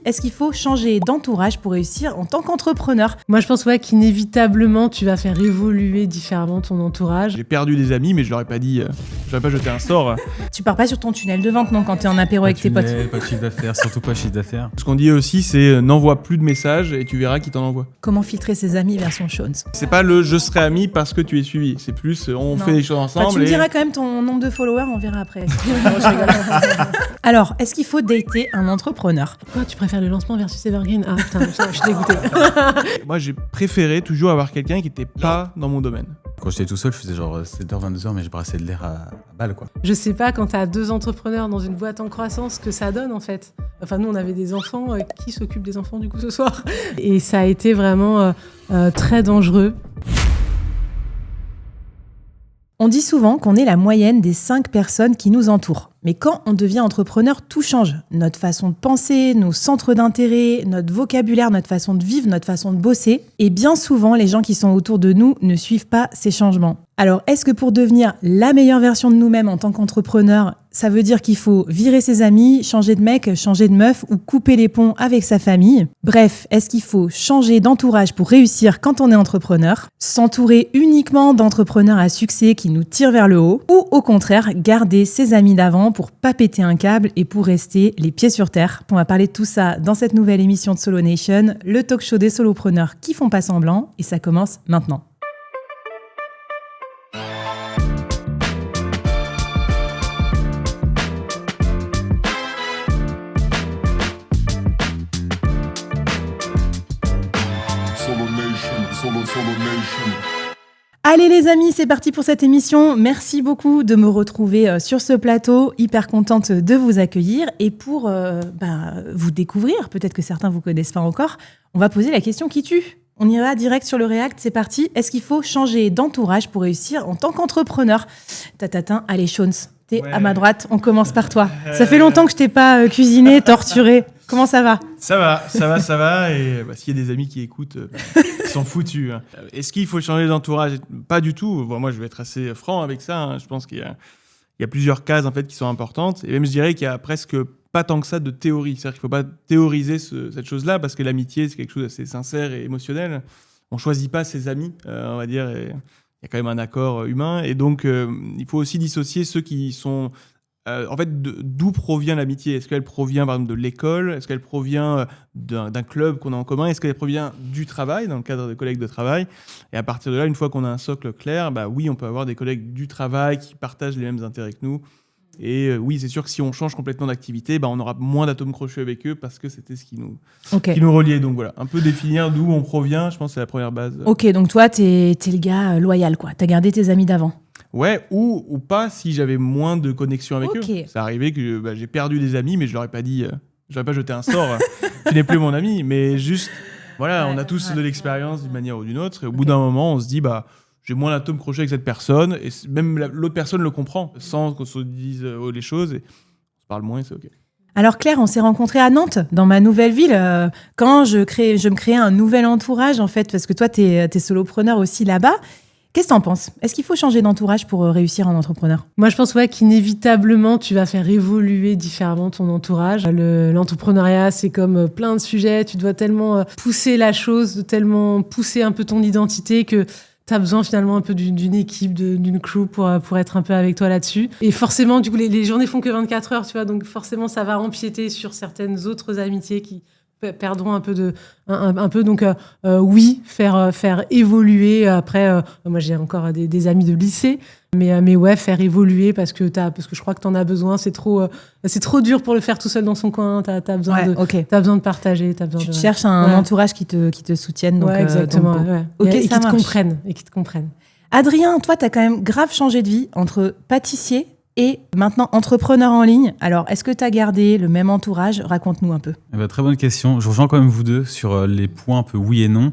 est-ce qu'il faut changer d'entourage pour réussir en tant qu'entrepreneur ? Moi, je pense qu'inévitablement, tu vas faire évoluer différemment ton entourage. J'ai perdu des amis, mais je leur ai pas dit, je leur ai pas jeté un sort. Tu pars pas sur ton tunnel de vente, non, quand t'es en apéro avec tes potes ? Pas de chiffre d'affaires, surtout pas chiffre d'affaires. Ce qu'on dit aussi, c'est n'envoie plus de messages et tu verras qui t'en envoie. Comment filtrer ses amis version Shones ? C'est pas le je serai ami parce que tu es suivi, c'est plus on fait des choses ensemble. Tu me diras quand même ton nombre de followers, on verra après. Non, je rigole. Alors, est-ce qu'il faut dater un entrepreneur ? Quoi, tu préfères le lancement versus Evergreen ? Ah putain, je suis dégoûtée. Moi, j'ai préféré toujours avoir quelqu'un qui était pas dans mon domaine. Quand j'étais tout seul, je faisais genre 7h, 22h, mais je brassais de l'air à balle, quoi. Je sais pas, quand t'as 2 entrepreneurs dans une boîte en croissance, ce que ça donne, en fait. Enfin, nous, on avait des enfants. Qui s'occupe des enfants, du coup, ce soir ? Et ça a été vraiment très dangereux. On dit souvent qu'on est la moyenne des 5 personnes qui nous entourent. Mais quand on devient entrepreneur, tout change. Notre façon de penser, nos centres d'intérêt, notre vocabulaire, notre façon de vivre, notre façon de bosser. Et bien souvent, les gens qui sont autour de nous ne suivent pas ces changements. Alors, est-ce que pour devenir la meilleure version de nous-mêmes en tant qu'entrepreneur, ça veut dire qu'il faut virer ses amis, changer de mec, changer de meuf ou couper les ponts avec sa famille ? Bref, est-ce qu'il faut changer d'entourage pour réussir quand on est entrepreneur ? S'entourer uniquement d'entrepreneurs à succès qui nous tirent vers le haut ? Ou au contraire, garder ses amis d'avant pour pas péter un câble et pour rester les pieds sur terre ? On va parler de tout ça dans cette nouvelle émission de Solo Nation, le talk show des solopreneurs qui font pas semblant, et ça commence maintenant. Allez les amis, c'est parti pour cette émission. Merci beaucoup de me retrouver sur ce plateau. Hyper contente de vous accueillir. Et pour vous découvrir, peut-être que certains ne vous connaissent pas encore, on va poser la question qui tue. On ira direct sur le React, c'est parti. Est-ce qu'il faut changer d'entourage pour réussir en tant qu'entrepreneur ? Tatatin, allez Shones, t'es à ma droite, on commence par toi. Ça fait longtemps que je t'ai pas cuisiné, torturé. Comment ça va ? Ça va. Et s'il y a des amis qui écoutent, ils sont foutus. Hein. Est-ce qu'il faut changer d'entourage ? Pas du tout. Bon, moi, je vais être assez franc avec ça. Hein. Je pense qu'il y a plusieurs cases en fait, qui sont importantes. Et même, je dirais qu'il y a presque pas tant que ça de théorie. C'est-à-dire qu'il ne faut pas théoriser cette chose-là parce que l'amitié, c'est quelque chose d'assez sincère et émotionnel. On ne choisit pas ses amis, on va dire. Et il y a quand même un accord humain. Et donc, il faut aussi dissocier ceux qui sont... en fait, d'où provient l'amitié ? Est-ce qu'elle provient, par exemple, de l'école ? Est-ce qu'elle provient d'un club qu'on a en commun ? Est-ce qu'elle provient du travail, dans le cadre de collègues de travail ? Et à partir de là, une fois qu'on a un socle clair, oui, on peut avoir des collègues du travail qui partagent les mêmes intérêts que nous. Et oui, c'est sûr que si on change complètement d'activité, on aura moins d'atomes crochus avec eux parce que c'était ce qui nous reliait. Donc voilà, un peu définir d'où on provient, je pense que c'est la première base. Ok, donc toi, t'es le gars loyal, quoi. T'as gardé tes amis d'avant. Ouais, ou pas si j'avais moins de connexion avec eux. Ça arrivait que j'ai perdu des amis, mais je leur ai pas dit, je leur ai pas jeté un sort, tu n'es plus mon ami, mais juste, voilà, on a tous de l'expérience d'une manière ou d'une autre, et au bout d'un moment, on se dit, j'ai moins d'atomes crochés avec cette personne, et même l'autre personne le comprend, sans qu'on se dise les choses, et on se parle moins, et c'est ok. Alors Claire, on s'est rencontrés à Nantes, dans ma nouvelle ville, quand je me créais un nouvel entourage, en fait, parce que toi, t'es solopreneur aussi là-bas. Qu'est-ce que t'en penses ? Est-ce qu'il faut changer d'entourage pour réussir en entrepreneur ? Moi, je pense qu'inévitablement, tu vas faire évoluer différemment ton entourage. L'entrepreneuriat, c'est comme plein de sujets. Tu dois tellement pousser la chose, tellement pousser un peu ton identité que tu as besoin finalement un peu d'une équipe, d'une crew pour être un peu avec toi là-dessus. Et forcément, du coup, les journées font que 24 heures, tu vois. Donc forcément, ça va empiéter sur certaines autres amitiés qui perdront un peu donc oui, faire évoluer. Après moi j'ai encore des amis de lycée, mais ouais, faire évoluer parce que je crois que t'en as besoin. C'est trop dur pour le faire tout seul dans son coin. T'as besoin de partager, tu cherches un entourage qui te soutienne, donc exactement, et qui te comprennent. Adrien, toi t'as quand même grave changé de vie entre pâtissier et maintenant entrepreneur en ligne. Alors, est-ce que tu as gardé le même entourage ? Raconte-nous un peu. Très bonne question. Je rejoins quand même vous deux sur les points un peu oui et non,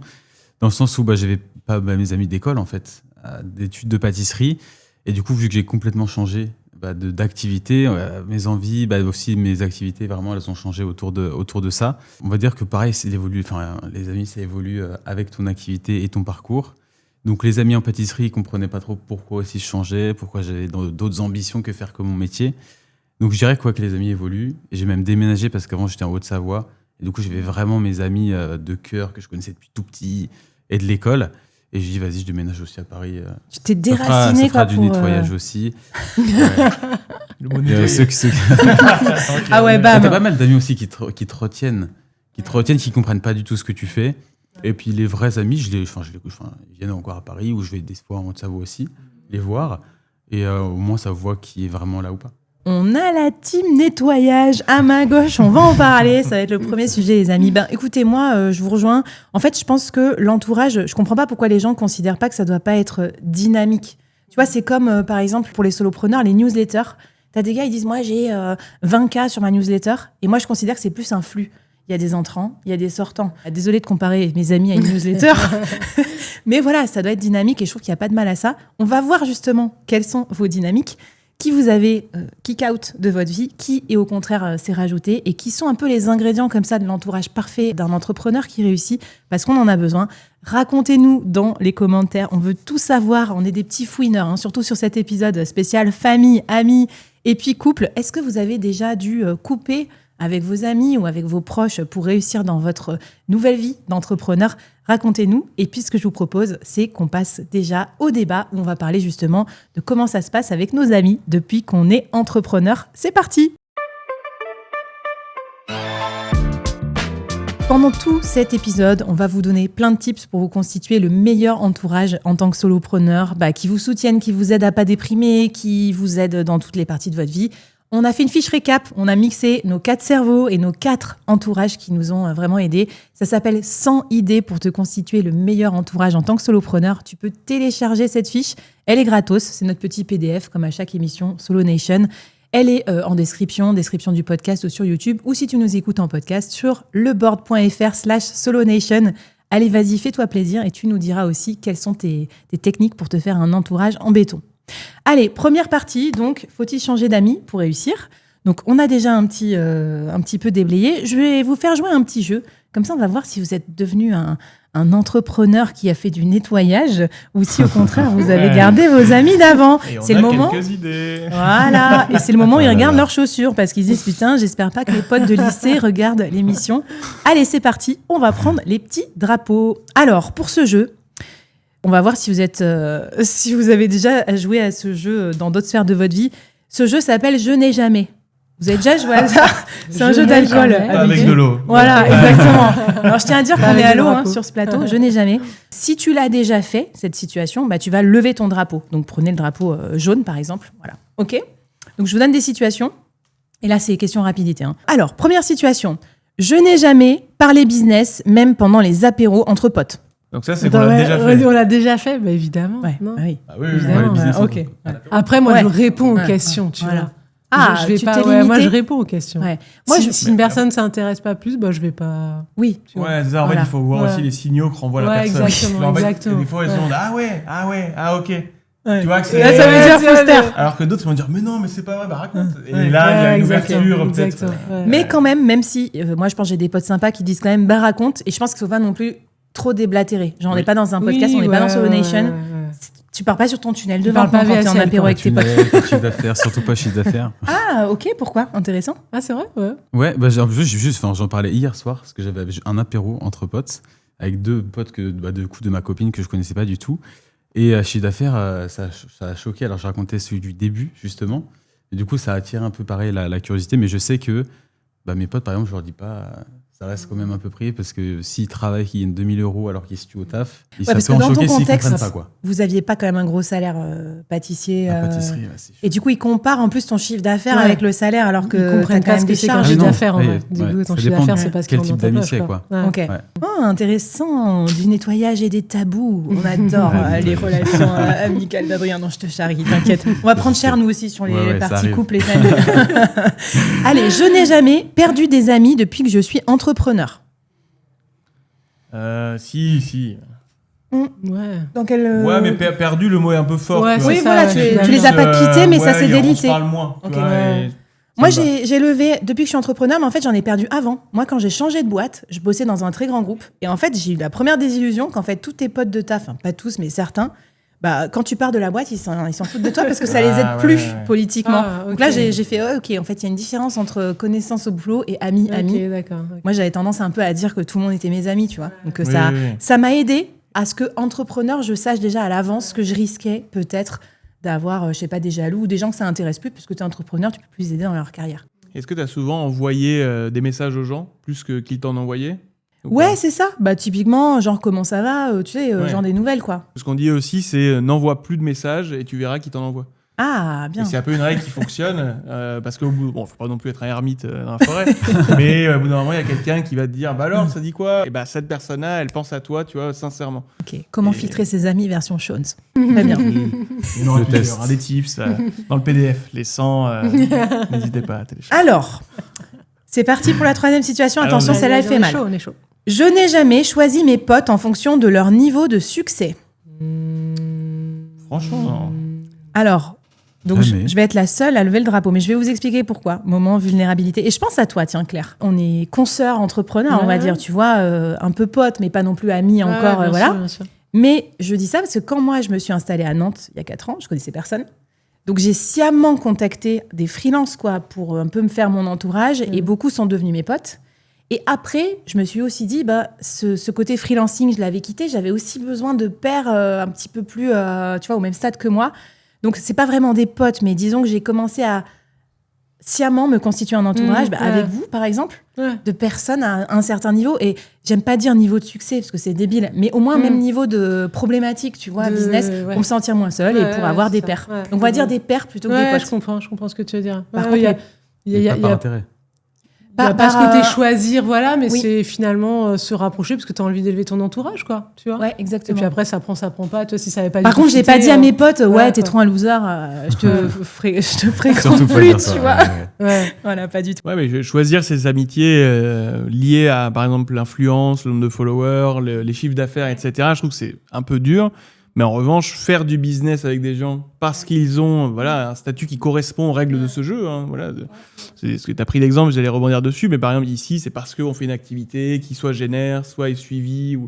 dans le sens où j'avais pas mes amis d'école, en fait, d'études de pâtisserie. Et du coup, vu que j'ai complètement changé d'activité, mes envies, aussi mes activités, vraiment, elles ont changé autour de ça. On va dire que pareil, les amis, ça évolue avec ton activité et ton parcours. Donc les amis en pâtisserie, ils comprenaient pas trop pourquoi aussi je changeais, pourquoi j'avais d'autres ambitions que mon métier. Donc je dirais que les amis évoluent. Et j'ai même déménagé parce qu'avant j'étais en Haute-Savoie Et du coup, j'avais vraiment mes amis de cœur que je connaissais depuis tout petit et de l'école. Et je dis, vas-y, je déménage aussi à Paris. Tu t'es déraciné, ça fera du pour nettoyage aussi. Le mot nettoyer. Ah ouais, bam. T'as pas mal d'amis aussi qui te retiennent, qui comprennent pas du tout ce que tu fais. Et puis les vrais amis, ils viennent encore à Paris, où je vais des fois en Haute-Savoie aussi, les voir. Et au moins, ça voit qui est vraiment là ou pas. On a la team nettoyage à ma gauche, on va en parler, ça va être le premier sujet les amis. Écoutez, moi je vous rejoins. En fait, je pense que l'entourage, je comprends pas pourquoi les gens considèrent pas que ça doit pas être dynamique. Tu vois, c'est comme par exemple pour les solopreneurs, les newsletters. T'as des gars, ils disent moi j'ai 20K sur ma newsletter et moi je considère que c'est plus un flux. Il y a des entrants, il y a des sortants. Désolée de comparer mes amis à une newsletter, mais voilà, ça doit être dynamique et je trouve qu'il n'y a pas de mal à ça. On va voir justement quelles sont vos dynamiques. Qui vous avez kick out de votre vie, qui est au contraire s'est rajouté et qui sont un peu les ingrédients comme ça de l'entourage parfait d'un entrepreneur qui réussit parce qu'on en a besoin. Racontez-nous dans les commentaires, on veut tout savoir, on est des petits fouineurs, surtout sur cet épisode spécial famille, amis et puis couple. Est-ce que vous avez déjà dû couper avec vos amis ou avec vos proches pour réussir dans votre nouvelle vie d'entrepreneur? Racontez-nous. Et puis, ce que je vous propose, c'est qu'on passe déjà au débat où on va parler justement de comment ça se passe avec nos amis depuis qu'on est entrepreneur. C'est parti! Pendant tout cet épisode, on va vous donner plein de tips pour vous constituer le meilleur entourage en tant que solopreneur, qui vous soutiennent, qui vous aident à pas déprimer, qui vous aident dans toutes les parties de votre vie. On a fait une fiche récap, on a mixé nos 4 cerveaux et nos 4 entourages qui nous ont vraiment aidés. Ça s'appelle 100 idées pour te constituer le meilleur entourage en tant que solopreneur. Tu peux télécharger cette fiche, elle est gratos, c'est notre petit PDF comme à chaque émission Solo Nation. Elle est en description du podcast ou sur YouTube, ou si tu nous écoutes en podcast sur leboard.fr/solonation. Allez, vas-y, fais-toi plaisir et tu nous diras aussi quelles sont tes techniques pour te faire un entourage en béton. Allez, première partie, donc, faut-il changer d'amis pour réussir ? Donc, on a déjà un petit peu déblayé. Je vais vous faire jouer un petit jeu. Comme ça, on va voir si vous êtes devenu un entrepreneur qui a fait du nettoyage ou si, au contraire, vous avez gardé vos amis d'avant. C'est le moment. Quelques idées. Voilà. Et c'est le moment où ils regardent leurs chaussures parce qu'ils disent « Putain, j'espère pas que les potes de lycée regardent l'émission. » Allez, c'est parti. On va prendre les petits drapeaux. Alors, pour ce jeu... On va voir si vous avez déjà joué à ce jeu dans d'autres sphères de votre vie. Ce jeu s'appelle Je n'ai jamais. Vous avez déjà joué à ça ? C'est un jeu d'alcool. Avec de l'eau. Voilà, exactement. Alors, je tiens à dire qu'on est à l'eau sur ce plateau. Je n'ai jamais. Si tu l'as déjà fait, cette situation, tu vas lever ton drapeau. Donc, prenez le drapeau jaune, par exemple. Voilà. OK ? Donc, je vous donne des situations. Et là, c'est question rapidité. Alors, première situation. Je n'ai jamais parlé business, même pendant les apéros entre potes. Donc ça, c'est qu'on l'a déjà fait. On l'a déjà fait, évidemment. Ouais, non oui. Ah oui, évidemment. Ok. Après, moi, je réponds aux questions, tu vois. Ah, je vais tu pas. t'es limité. Moi, je réponds aux questions. Ouais. Moi, si une personne ne s'intéresse pas plus, je vais pas. Oui. Ouais, c'est ça. En fait, il faut voir aussi les signaux que renvoie la personne. Exactement, En fait, exactement. des fois, elles sont ah ok. Ouais. Tu vois que c'est. Là, ça veut dire faut se taire. Alors que d'autres vont dire mais non, mais c'est pas vrai, raconte. Et là, il y a une ouverture peut-être. Mais quand même si moi je pense que j'ai des potes sympas qui disent quand même raconte, et je pense qu'il faut pas non plus trop déblatérer. Genre on n'est pas dans un podcast, on n'est pas dans Solo Nation. Tu pars pas sur ton tunnel de vente quand t'es en apéro avec tes potes. Chiffre d'affaires, surtout pas chiffre d'affaires. Ah ok, pourquoi ? Intéressant. Ah c'est vrai, Ouais, j'en parlais hier soir parce que j'avais un apéro entre potes avec 2 potes de ma copine que je connaissais pas du tout. Et chiffre d'affaires, ça a choqué. Alors, je racontais celui du début, justement. Et du coup, ça attire un peu, pareil, la curiosité. Mais je sais que mes potes, par exemple, je leur dis pas... Ça reste quand même un peu privé parce que s'ils travaillent, qu'ils gagnent 2000 € alors qu'ils se tuent au taf, ça peut en choquer s'ils comprennent pas, quoi. Vous aviez pas quand même un gros salaire pâtissier. La pâtisserie, et du coup, ils comparent en plus ton chiffre d'affaires avec le salaire alors que ils comprennent pas ce que c'est qu'un chiffre d'affaires. Du coup, ton chiffre d'affaires, c'est pas ce quel type d'amis c'est, quoi. Ok. Oh, intéressant. Du nettoyage et des tabous. On adore les relations amicales d'Adrien. Non, je te charrie, t'inquiète. On va prendre cher, nous aussi, sur les parties couples, les amis. Allez, je n'ai jamais perdu des amis depuis que je suis entrepreneur. Si. Ouais. Dans quel Ouais, mais perdu, le mot est un peu fort. Ouais, oui, voilà, tu les as pas quittés, mais ça s'est délité. On se parle moins. Okay. Moi, j'ai levé, depuis que je suis entrepreneur, mais en fait, j'en ai perdu avant. Moi, quand j'ai changé de boîte, je bossais dans un très grand groupe. Et en fait, j'ai eu la première désillusion qu'en fait, tous tes potes de taf, enfin, pas tous, mais certains, Bah, quand tu pars de la boîte, ils s'en foutent de toi parce que ça les aide plus politiquement. Ah, Donc là, j'ai fait, ok, en fait, il y a une différence entre connaissances au boulot et amis. D'accord. Moi, j'avais tendance un peu à dire que tout le monde était mes amis, tu vois. Donc Oui, ça m'a aidé à ce que entrepreneur, je sache déjà à l'avance ce que je risquais peut-être d'avoir, je sais pas, des jaloux ou des gens que ça intéresse plus parce que tu es entrepreneur, tu peux plus les aider dans leur carrière. Est-ce que tu as souvent envoyé des messages aux gens plus qu'ils t'en envoyaient? Ouais, c'est ça. Bah, typiquement, genre, comment ça va, tu sais, genre des nouvelles, quoi. Ce qu'on dit aussi, c'est n'envoie plus de messages et tu verras qui t'en envoie. Ah, bien. Et c'est un peu une règle qui fonctionne parce qu'au bout, faut pas non plus être un ermite dans la forêt, mais au bout d'un moment, il y a quelqu'un qui va te dire, bah alors, ça dit quoi? Et bah, cette personne-là, elle pense à toi, tu vois, sincèrement. Ok. Comment filtrer ses amis version Shones. Très bien. Il y en aurait plusieurs, des tips dans le PDF, les 100, n'hésitez pas à télécharger. Alors, c'est parti pour la troisième situation. Attention, celle-là, elle fait mal. On est chaud. Je n'ai jamais choisi mes potes en fonction de leur niveau de succès. Franchement, non. Alors, donc je vais être la seule à lever le drapeau, mais je vais vous expliquer pourquoi. Moment vulnérabilité. Et je pense à toi, tiens, Claire. On est consoeurs, entrepreneurs, on va dire, tu vois, un peu potes, mais pas non plus amis encore, bien voilà. sûr, bien sûr. Mais je dis ça parce que quand moi, je me suis installée à Nantes il y a 4 ans, je connaissais personne. Donc, j'ai sciemment contacté des freelances, quoi, pour un peu me faire mon entourage, et beaucoup sont devenus mes potes. Et après, je me suis aussi dit, bah, ce côté freelancing, je l'avais quitté. J'avais aussi besoin de pairs un petit peu plus, tu vois, au même stade que moi. Donc, c'est pas vraiment des potes, mais disons que j'ai commencé à sciemment me constituer un entourage, avec vous, par exemple, de personnes à un certain niveau. Et j'aime pas dire niveau de succès, parce que c'est débile, mais au moins même niveau de problématique, tu vois, business, pour me sentir moins seule et pour avoir des pairs. Donc, on va dire des pairs plutôt que des potes. Je comprends ce que tu veux dire. Par contre, il y a par intérêt. Il y a pas ce côté choisir, voilà, mais c'est finalement se rapprocher parce que tu as envie d'élever ton entourage, quoi, tu vois. Ouais, exactement. Et puis après, ça prend pas. Toi, si ça avait pas. Par contre, j'ai pas dit à mes potes, t'es trop un loser, je te fréquente plus, tu vois. Ouais. Voilà, pas du tout. Ouais, mais choisir ses amitiés liées à, par exemple, l'influence, le nombre de followers, les chiffres d'affaires, etc., je trouve que c'est un peu dur. Mais en revanche, faire du business avec des gens parce qu'ils ont un statut qui correspond aux règles de ce jeu. C'est ce que tu as pris l'exemple, j'allais rebondir dessus. Mais par exemple, ici, c'est parce qu'on fait une activité qui soit génère, soit est suivie.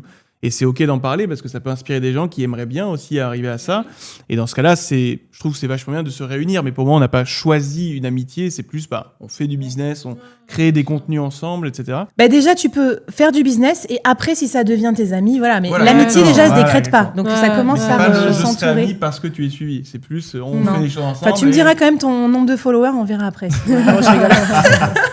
Et c'est OK d'en parler parce que ça peut inspirer des gens qui aimeraient bien aussi arriver à ça. Et dans ce cas-là, je trouve que c'est vachement bien de se réunir. Mais pour moi, on n'a pas choisi une amitié. C'est plus, on fait du business, on crée des contenus ensemble, etc. Déjà, tu peux faire du business et après, si ça devient tes amis, voilà. Mais l'amitié, déjà, se décrète pas. Donc, ça commence par je serai s'entourer. ami parce que tu es suivi. C'est plus, on fait des choses ensemble. Enfin, tu me diras quand même ton nombre de followers, on verra après. Non, je rigole.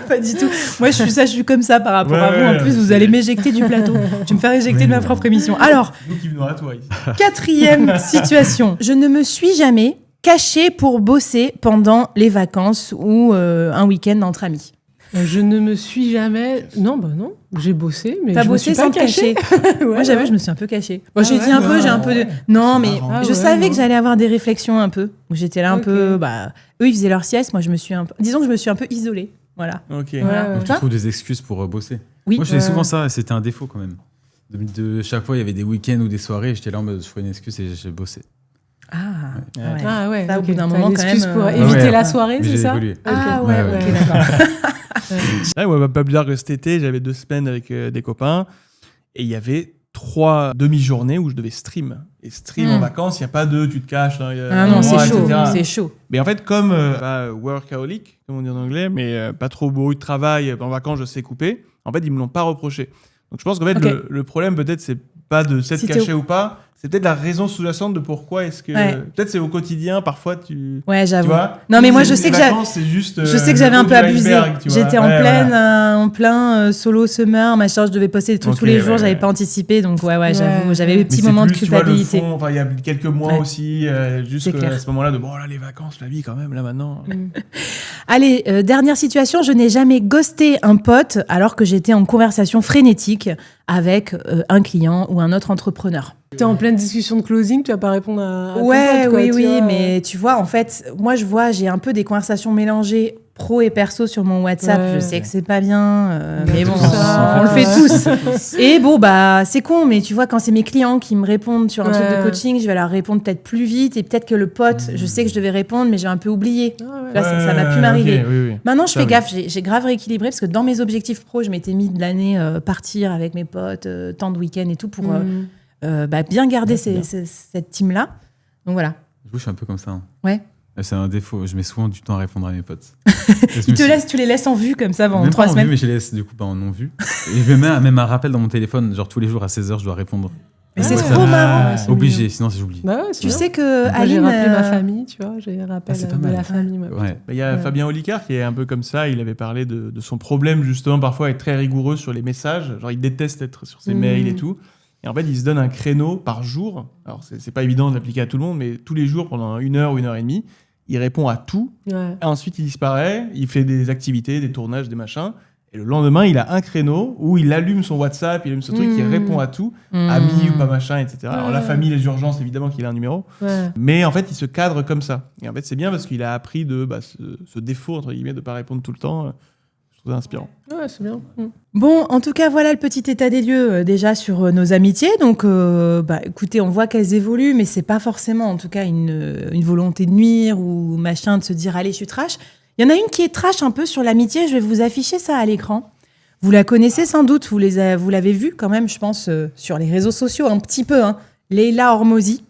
Pas du tout. Moi, je suis comme ça par rapport à vous. En plus, vous allez m'éjecter du plateau. Tu me faire éjecter de ma propre émission. Alors, nous qui venons à toi ici. 4e situation. Je ne me suis jamais cachée pour bosser pendant les vacances ou un week-end entre amis. Je ne me suis jamais... Non, j'ai bossé, mais T'as je bossé me suis sans pas cachée. Moi, j'avoue, je me suis un peu cachée. J'ai dit un peu, j'ai un peu de... Non, mais je savais que j'allais avoir des réflexions un peu. Où j'étais là un peu... eux, ils faisaient leur sieste. Moi, je me suis un peu... Disons que je me suis un peu isolée. Voilà. Ok. Donc, tu trouves des excuses pour bosser. Oui. Moi, je faisais souvent ça. C'était un défaut quand même. De chaque fois, il y avait des week-ends ou des soirées. J'étais là en mode, je ferais une excuse et j'ai bossé. Ah ouais. Ça, au bout d'un moment, quand même... pour éviter la soirée, c'est ça? Évolué. Ah ouais, ok, d'accord. Pas plus tard que cet été, j'avais 2 semaines avec des copains et il y avait 3 demi-journées où je devais stream. Et stream en vacances, il n'y a pas tu te caches. Non, c'est chaud, c'est chaud. Mais en fait, comme workaholic, comme on dit en anglais, mais pas trop beau de travail, en vacances, je sais couper, en fait, ils ne me l'ont pas reproché. Donc je pense qu'en fait, le problème, peut-être, c'est pas de s'être caché ou pas, c'est peut-être la raison sous-jacente de pourquoi est-ce que... Peut-être c'est au quotidien, parfois tu... Ouais, j'avoue. Tu vois, non, mais moi, je sais que j'avais un peu abusé. J'étais en plein solo summer, machin, je devais poster des trucs tous les jours, j'avais pas anticipé, donc j'avoue, j'avais des petits moments de culpabilité. Il y a quelques mois aussi, juste à ce moment-là, les vacances, la vie quand même, là maintenant. Allez, dernière situation, je n'ai jamais ghosté un pote alors que j'étais en conversation frénétique avec un client ou un autre entrepreneur. T'es en pleine discussion de closing, tu vas pas répondre à ton pote, quoi, oui, mais tu vois, en fait, moi, j'ai un peu des conversations mélangées pro et perso sur mon WhatsApp. Je sais que c'est pas bien, mais bon, on le fait tous. Et bon, c'est con, mais tu vois, quand c'est mes clients qui me répondent sur un truc de coaching, je vais leur répondre peut-être plus vite et peut-être que le pote, je sais que je devais répondre, mais j'ai un peu oublié. Ça m'a pu m'arriver. Oui. Maintenant, je fais gaffe, j'ai grave rééquilibré parce que dans mes objectifs pro, je m'étais mis de l'année partir avec mes potes, tant de week-ends et tout pour... bien garder cette team-là. Donc voilà. Je suis un peu comme ça. Ouais. C'est un défaut. Je mets souvent du temps à répondre à mes potes. Tu les laisses en vue comme ça pendant même 3 pas en semaines. vue, mais je les laisse du coup pas en non-vue. Et je mets même un rappel dans mon téléphone, genre tous les jours à 16h, je dois répondre. Mais c'est Ouais. trop marrant. c'est Obligé, mignon. sinon j'oublie. Bah ouais, c'est Tu bien. sais que Moi, j'ai Aline, rappelé ma famille, tu vois, j'ai rappelé c'est pas de mal. la famille. Ouais. Ouais. Il y a Ouais. Fabien Olicard qui est un peu comme ça. Il avait parlé de son problème, justement, parfois être très rigoureux sur les messages. Genre, il déteste être sur ses mails et tout. Et en fait, il se donne un créneau par jour. Alors, c'est pas évident de l'appliquer à tout le monde, mais tous les jours, pendant 1 heure ou 1 heure et demie, il répond à tout. Ouais. Et ensuite, il disparaît. Il fait des activités, des tournages, des machins. Et le lendemain, il a un créneau où il allume son WhatsApp, il allume ce truc, il répond à tout, amis ou pas machin, etc. Alors, la famille, les urgences, évidemment qu'il a un numéro. Ouais. Mais en fait, il se cadre comme ça. Et en fait, c'est bien parce qu'il a appris de ce défaut, entre guillemets, de ne pas répondre tout le temps. Je trouve ça inspirant. Ouais, c'est bien. Bon, en tout cas, voilà le petit état des lieux déjà sur nos amitiés. Donc, écoutez, on voit qu'elles évoluent, mais c'est pas forcément, en tout cas, une volonté de nuire ou machin, de se dire, allez, je suis trash. Il y en a une qui est trash un peu sur l'amitié. Je vais vous afficher ça à l'écran. Vous la connaissez sans doute. Vous l'avez vue quand même, je pense, sur les réseaux sociaux un petit peu. Leila Hormozi.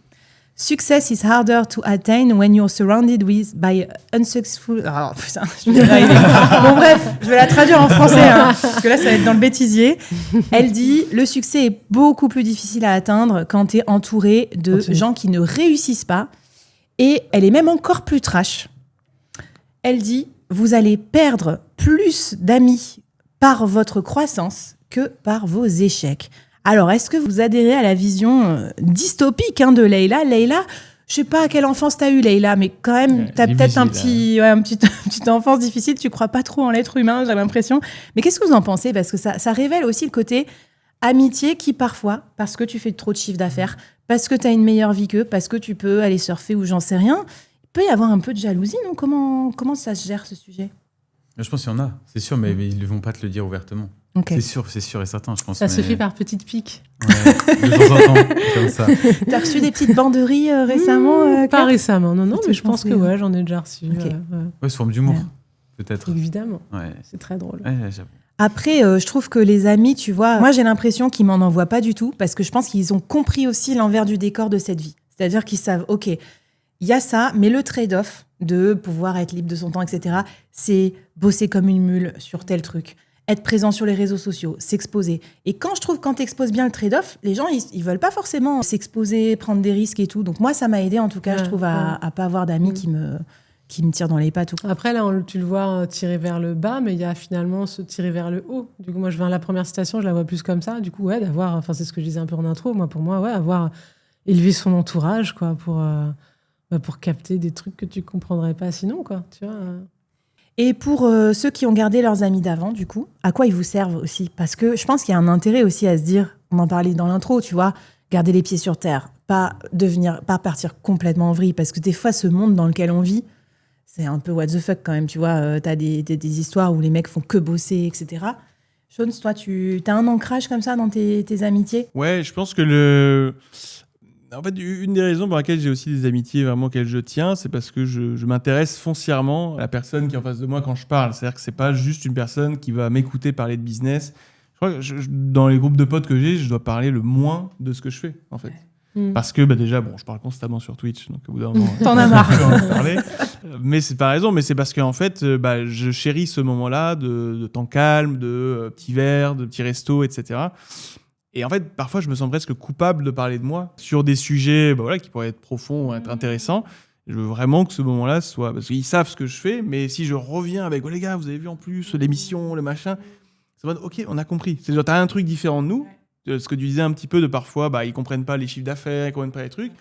Success is harder to attain when you're surrounded by unsuccessful. Alors, putain, je vais y arriver. Bon, bref, je vais la traduire en français, parce que là, ça va être dans le bêtisier. Elle dit le succès est beaucoup plus difficile à atteindre quand tu es entouré de gens qui ne réussissent pas. Et elle est même encore plus trash. Elle dit vous allez perdre plus d'amis par votre croissance que par vos échecs. Alors, est-ce que vous adhérez à la vision dystopique de Leila ? Leila, je sais pas quelle enfance t'as eu, Leila, mais quand même, t'as peut-être une petite enfance difficile. Tu crois pas trop en l'être humain, j'ai l'impression. Mais qu'est-ce que vous en pensez ? Parce que ça révèle aussi le côté amitié qui, parfois, parce que tu fais trop de chiffre d'affaires, parce que t'as une meilleure vie qu'eux, parce que tu peux aller surfer ou j'en sais rien, il peut y avoir un peu de jalousie, non ? Comment ça se gère, ce sujet ? Je pense qu'il y en a, c'est sûr, mais ils ne vont pas te le dire ouvertement. Okay. C'est sûr et certain, je pense. Ça se fait par petites piques. Ouais, de temps en temps, comme ça. T'as reçu des petites banderies récemment Pas récemment, non, mais je pense que ouais, j'en ai déjà reçu. Okay. Ouais, sous forme d'humour, peut-être. Évidemment, ouais. C'est très drôle. Ouais, j'avoue. Après, je trouve que les amis, tu vois, moi j'ai l'impression qu'ils m'en envoient pas du tout, parce que je pense qu'ils ont compris aussi l'envers du décor de cette vie. C'est-à-dire qu'ils savent, ok, il y a ça, mais le trade-off de pouvoir être libre de son temps, etc., c'est bosser comme une mule sur tel truc. Être présent sur les réseaux sociaux, s'exposer. Et quand t'exposes bien le trade-off, les gens, ils veulent pas forcément s'exposer, prendre des risques et tout. Donc moi, ça m'a aidé, en tout cas, je trouve, à pas avoir d'amis qui me tirent dans les pattes. Après, là, tu le vois tirer vers le bas, mais il y a finalement se tirer vers le haut. Du coup, moi, la première citation, je la vois plus comme ça. Du coup, d'avoir, enfin, c'est ce que je disais un peu en intro, pour moi, avoir élevé son entourage, quoi, pour capter des trucs que tu comprendrais pas sinon, quoi, tu vois. Et pour ceux qui ont gardé leurs amis d'avant, du coup, à quoi ils vous servent aussi ? Parce que je pense qu'il y a un intérêt aussi à se dire, on en parlait dans l'intro, tu vois, garder les pieds sur terre, pas partir complètement en vrille, parce que des fois, ce monde dans lequel on vit, c'est un peu what the fuck quand même, tu vois, t'as des histoires où les mecs font que bosser, etc. Jones, toi, t'as un ancrage comme ça dans tes amitiés ? Ouais, je pense que En fait, une des raisons pour laquelle j'ai aussi des amitiés vraiment auxquelles je tiens, c'est parce que je m'intéresse foncièrement à la personne qui est en face de moi quand je parle. C'est-à-dire que c'est pas juste une personne qui va m'écouter parler de business. Je crois que dans les groupes de potes que j'ai, je dois parler le moins de ce que je fais, en fait. Parce que déjà, je parle constamment sur Twitch, donc au bout d'un moment, t'en as marre. Parler. Mais c'est pas raison, mais c'est parce qu'en fait, je chéris ce moment-là de temps calme, de petits verres, de petits restos, etc. Et en fait, parfois, je me sens presque coupable de parler de moi sur des sujets qui pourraient être profonds ou être intéressants. Je veux vraiment que ce moment-là soit... Parce qu'ils savent ce que je fais, mais si je reviens avec « les gars, vous avez vu en plus l'émission, le machin », c'est bon, ok, on a compris. C'est genre, t'as un truc différent de nous. Ce que tu disais un petit peu de parfois, ils comprennent pas les chiffres d'affaires, ils comprennent pas les trucs.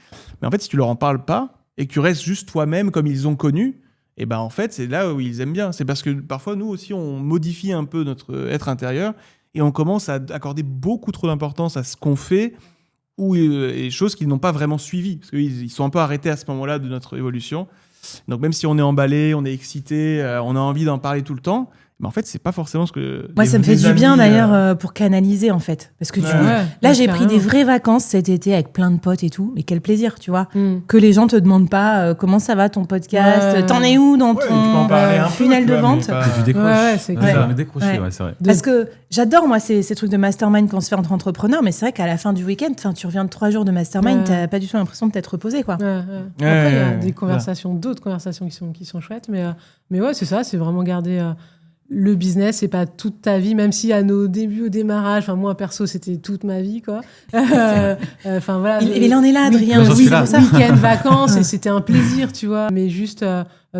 Mais en fait, si tu leur en parles pas et que tu restes juste toi-même comme ils ont connu, et en fait, c'est là où ils aiment bien. C'est parce que parfois, nous aussi, on modifie un peu notre être intérieur et on commence à accorder beaucoup trop d'importance à ce qu'on fait ou les choses qu'ils n'ont pas vraiment suivies. Parce qu'ils sont un peu arrêtés à ce moment-là de notre évolution. Donc même si on est emballé, on est excité, on a envie d'en parler tout le temps, Mais en fait, c'est pas forcément ce que. Moi, ça me fait du bien d'ailleurs pour canaliser en fait. Parce que là, j'ai pris des vraies vacances cet été avec plein de potes et tout. Mais quel plaisir, tu vois. Que les gens te demandent pas comment ça va ton podcast, t'en es où dans ton funnel de vente. Tu décroches. C'est clair. Ça m'a décroché, c'est vrai. Parce que j'adore, moi, ces trucs de mastermind quand on se fait entre entrepreneurs. Mais c'est vrai qu'à la fin du week-end, tu reviens de 3 jours de mastermind, t'as pas du tout l'impression de t'être reposé, quoi. Après, il y a des conversations, d'autres conversations qui sont chouettes. Mais ouais, c'est ça, c'est vraiment garder. Le business, c'est pas toute ta vie, même si à nos débuts, au démarrage, moi perso, c'était toute ma vie, quoi. Voilà. Il en est là, Adrien. Week-end, vacances, et c'était un plaisir, tu vois. Mais juste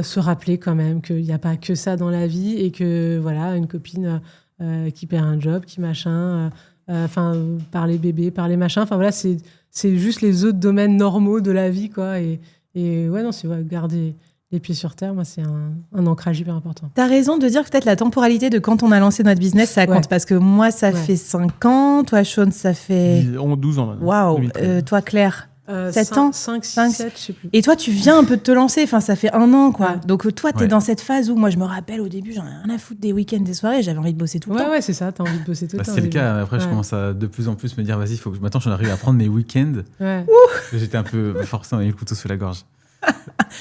se rappeler quand même qu'il n'y a pas que ça dans la vie et que voilà, une copine qui perd un job, qui machin, par les bébés, par les machins. Enfin voilà, c'est juste les autres domaines normaux de la vie, quoi. Et ouais, non, c'est garder les pieds sur terre, moi, c'est un ancrage hyper important. T'as raison de dire que peut-être la temporalité de quand on a lancé notre business, ça compte. Parce que moi, ça fait 5 ans. Toi, Sean, ça fait... 12 ans. Waouh. Toi, Claire, 7 ans 5, 6, 7, je sais plus. Et toi, tu viens un peu de te lancer. Enfin, ça fait 1 an, quoi. Ouais. Donc, toi, t'es dans cette phase où, moi, je me rappelle, au début, j'en ai rien à foutre des week-ends, des soirées. J'avais envie de bosser tout le temps. Ouais, c'est ça. T'as envie de bosser tout le temps. C'est le cas. Après, je commence à de plus en plus me dire, vas-y, faut que maintenant, j'en arrive à prendre mes week-ends. Ouais. J'étais un peu forcé, on avait le couteau sous la gorge.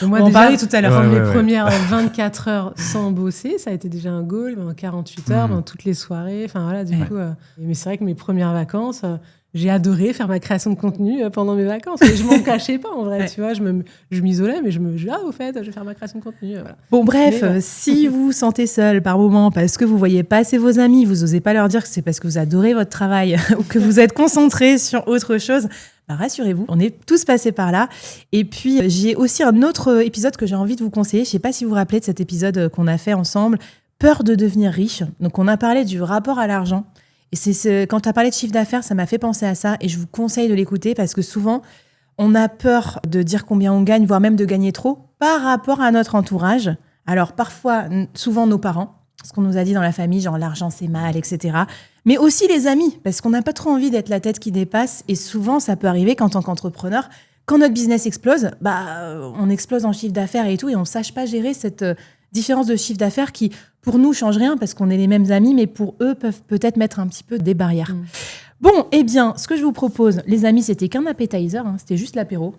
Moi, on parlait tout à l'heure. Prendre les premières 24 heures sans bosser, ça a été déjà un goal. 48 heures, toutes les soirées. Enfin, voilà, du coup. Mais c'est vrai que mes premières vacances, j'ai adoré faire ma création de contenu pendant mes vacances. Et je m'en cachais pas, en vrai. Tu vois, je m'isolais, mais au fait, je vais faire ma création de contenu. Voilà. Bon, bref, si vous vous sentez seul par moment parce que vous voyez pas assez vos amis, vous osez pas leur dire que c'est parce que vous adorez votre travail ou que vous êtes concentré sur autre chose, rassurez-vous, on est tous passés par là. Et puis, j'ai aussi un autre épisode que j'ai envie de vous conseiller. Je sais pas si vous vous rappelez de cet épisode qu'on a fait ensemble, Peur de devenir riche. Donc, on a parlé du rapport à l'argent. Et quand tu as parlé de chiffre d'affaires, ça m'a fait penser à ça. Et je vous conseille de l'écouter parce que souvent, on a peur de dire combien on gagne, voire même de gagner trop par rapport à notre entourage. Alors, parfois, souvent nos parents, ce qu'on nous a dit dans la famille, genre l'argent c'est mal, etc. Mais aussi les amis, parce qu'on n'a pas trop envie d'être la tête qui dépasse. Et souvent, ça peut arriver qu'en tant qu'entrepreneur, quand notre business explose, on explose en chiffre d'affaires et tout, et on ne sache pas gérer cette différence de chiffre d'affaires qui, pour nous, change rien parce qu'on est les mêmes amis, mais pour eux, peuvent peut-être mettre un petit peu des barrières. Bon, eh bien, ce que je vous propose, les amis, c'était qu'un appetizer, c'était juste l'apéro.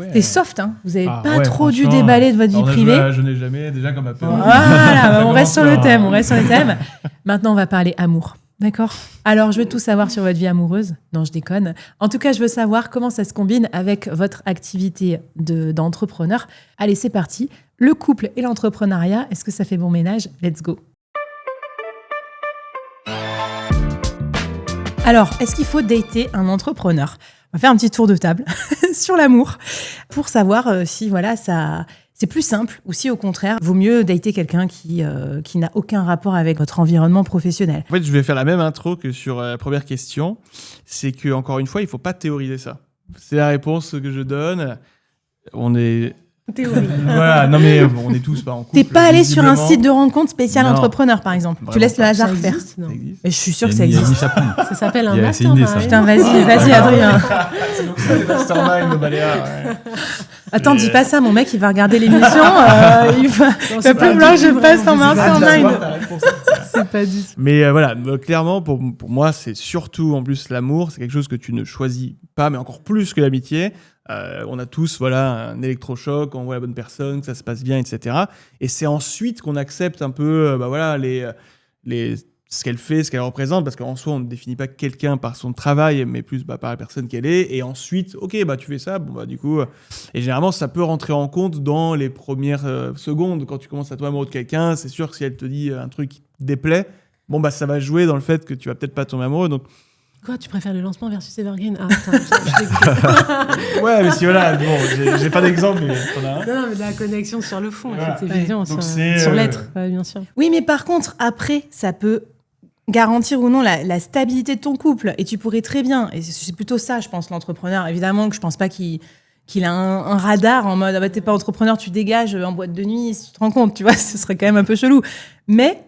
C'était soft, vous n'avez pas trop dû déballer de votre vie privée. Je n'ai jamais, déjà comme apéro. Voilà, on reste sur le thème, Maintenant, on va parler amour. D'accord. Alors, je veux tout savoir sur votre vie amoureuse. Non, je déconne. En tout cas, je veux savoir comment ça se combine avec votre activité d'entrepreneur. Allez, c'est parti. Le couple et l'entrepreneuriat, est-ce que ça fait bon ménage ? Let's go. Alors, est-ce qu'il faut dater un entrepreneur ? On va faire un petit tour de table sur l'amour pour savoir si voilà ça... C'est plus simple ou si au contraire, vaut mieux dater quelqu'un qui n'a aucun rapport avec votre environnement professionnel. En fait, je vais faire la même intro que sur la première question. C'est que, encore une fois, il ne faut pas théoriser ça. C'est la réponse que je donne. On est... Théorie. Voilà, non mais on est tous pas en couple. T'es pas allé sur un site de rencontre spécial entrepreneur, par exemple. Tu laisses le hasard faire. Mais je suis sûre que ça existe. Ça s'appelle un mastermind. Putain, vas-y, Adrien. C'est donc ça, les masterminds au Baléares. Attends, dis pas ça, mon mec, il va regarder l'émission. Il va plus vouloir que je passe en mastermind. C'est pas du tout. Mais voilà, clairement, pour moi, c'est surtout en plus l'amour. C'est quelque chose que tu ne choisis pas, mais encore plus que l'amitié. On a tous un électrochoc, on voit la bonne personne, que ça se passe bien, etc. Et c'est ensuite qu'on accepte un peu ce qu'elle fait, ce qu'elle représente, parce qu'en soi, on ne définit pas quelqu'un par son travail, mais plus par la personne qu'elle est. Et ensuite, ok, tu fais ça, du coup... Et généralement, ça peut rentrer en compte dans les premières secondes. Quand tu commences à tomber amoureux de quelqu'un, c'est sûr que si elle te dit un truc qui te déplaît, ça va jouer dans le fait que tu vas peut-être pas tomber amoureux. Donc, quoi, tu préfères le lancement versus Evergreen ? Ah, attends, ouais, mais si j'ai pas d'exemple, mais t'en as un. Non, mais de la connexion sur le fond, voilà. effectivement, sur l'être, bien sûr. Oui, mais par contre, après, ça peut garantir ou non la stabilité de ton couple. Et tu pourrais très bien, et c'est plutôt ça, je pense, l'entrepreneur. Évidemment que je pense pas qu'il a un radar en mode t'es pas entrepreneur, tu dégages en boîte de nuit, si tu te rends compte, tu vois, ce serait quand même un peu chelou. Mais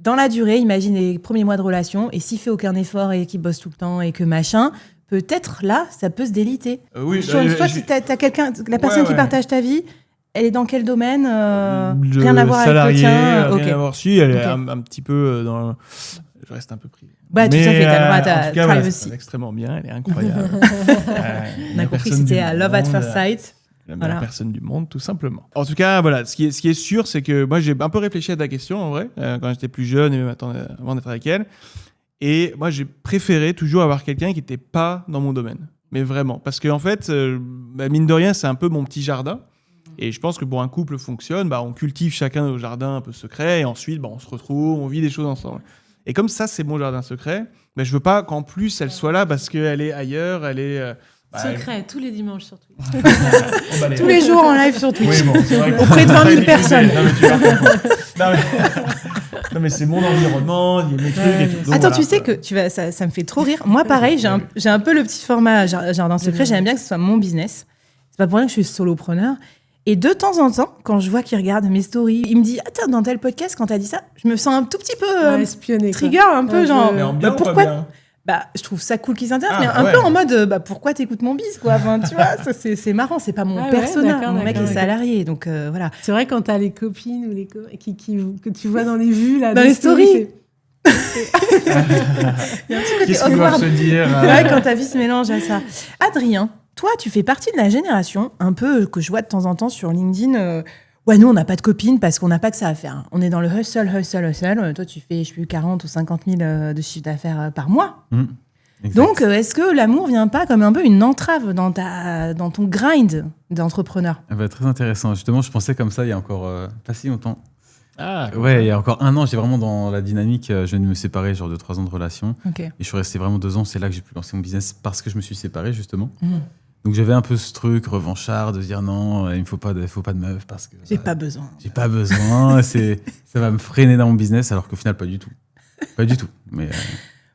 dans la durée, imagine les premiers mois de relation, et s'il fait aucun effort et qu'il bosse tout le temps et que machin, peut-être là, ça peut se déliter. Oui, soit tu as quelqu'un, la personne qui partage ta vie, Elle est dans quel domaine Le Rien à voir avec le salarié, tien. rien Ok. à voir. Si, elle est Ok. un petit peu dans... Je reste un peu privé. Bah, tout à fait, t'as le droit à en ta tout cas, voilà, privacy. ça va extrêmement bien, elle est incroyable. On a compris que c'était à Love at First Sight. La Voilà. meilleure personne du monde, tout simplement. En tout cas, voilà, ce qui est sûr, c'est que moi, j'ai un peu réfléchi à ta question, en vrai, quand j'étais plus jeune et même avant d'être avec elle. Et moi, j'ai préféré toujours avoir quelqu'un qui n'était pas dans mon domaine. Mais vraiment. Parce qu'en fait, mine de rien, c'est un peu mon petit jardin. Et je pense que pour un couple fonctionne, on cultive chacun nos jardins un peu secrets. Et ensuite, on se retrouve, on vit des choses ensemble. Et comme ça, c'est mon jardin secret, je veux pas qu'en plus, elle soit là parce qu'elle est ailleurs, elle est... Secret, tous les dimanches sur Twitch. Tous les jours en live sur Twitch. Oui, bon, c'est vrai que- Auprès de 20 000 personnes. Non, mais tu vas comprendre. Non, mais c'est mon environnement, il y a mes trucs et tout. Donc, Attends, voilà. tu sais que ça me fait trop rire. Moi, pareil, j'ai un peu le petit format jardin secret. J'aime bien que ce soit mon business. C'est pas pour rien que je suis solopreneur. Et de temps en temps, quand je vois qu'il regarde mes stories, il me dit attends, dans tel podcast, quand t'as dit ça, je me sens un tout petit peu Espionné. trigger, un peu genre. Mais en bien ou pas pourquoi bien je trouve ça cool qu'ils s'intéressent, Ah, mais un ouais. peu en mode pourquoi t'écoutes mon biz, quoi. Enfin, tu vois, ça, c'est marrant, c'est pas mon Ah ouais, persona. d'accord, Mon mec d'accord, est salarié, donc voilà. C'est vrai quand t'as les copines ou que tu vois dans les vues là, Dans des les stories. c'est- Il y a un petit côté Qu'est-ce qu'ils doivent awkward. se dire Ouais, quand ta vie se mélange à ça. Adrien, toi, tu fais partie de la génération, un peu que je vois de temps en temps sur LinkedIn. Ouais, nous, on n'a pas de copines parce qu'on n'a pas que ça à faire. On est dans le hustle. Toi, tu fais, je sais plus, 40 ou 50 000 de chiffre d'affaires par mois. Exact. Donc, est-ce que l'amour vient pas comme un peu une entrave dans ton grind d'entrepreneur? Très intéressant. Justement, je pensais comme ça il y a encore pas si longtemps. Ah, Ouais, il y a encore un an, j'étais vraiment dans la dynamique. Je viens de me séparer, genre de 3 ans de relation. Ok. Et je suis resté vraiment 2 ans. C'est là que j'ai pu lancer mon business parce que je me suis séparé, justement. Mhm. Donc j'avais un peu ce truc revanchard de dire non, il ne faut pas de meuf parce que J'ai pas besoin. j'ai pas besoin. Ça va me freiner dans mon business, alors qu'au final, pas du tout. Pas du tout. Mais,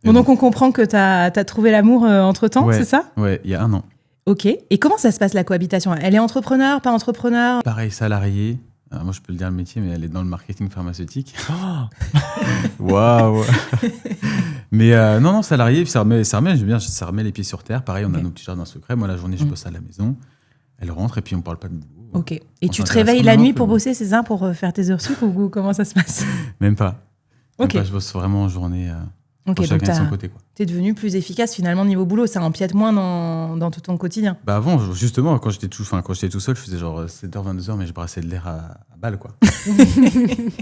Bon, donc on comprend que t'as trouvé l'amour entre-temps, Ouais. c'est ça? ouais, il y a un an. Ok. Et comment ça se passe, la cohabitation? Elle est entrepreneur, pas entrepreneur? Pareil, salarié. Alors, moi, je peux le dire le métier, mais elle est dans le marketing pharmaceutique. Waouh. Mais non, salarié, ça remet, j'aime bien, ça remet les pieds sur terre. Pareil, on a Ok. nos petits jardins secrets. Moi, la journée, je bosse à la maison. Elle rentre et puis on parle pas de boulot. Ok. Et On tu te s'intéresse réveilles quand la même un nuit peu, pour mais- bosser, c'est ça, pour faire tes heures sup ou comment ça se passe? Même pas. Ok. Même pas, je bosse vraiment en journée. Ok, Pour donc chacun de son côté, quoi. t'es devenu plus efficace finalement niveau boulot, ça empiète moins dans tout ton quotidien. Bah avant, justement, quand j'étais tout seul, je faisais genre 7h, 22h, mais je brassais de l'air à balle, quoi.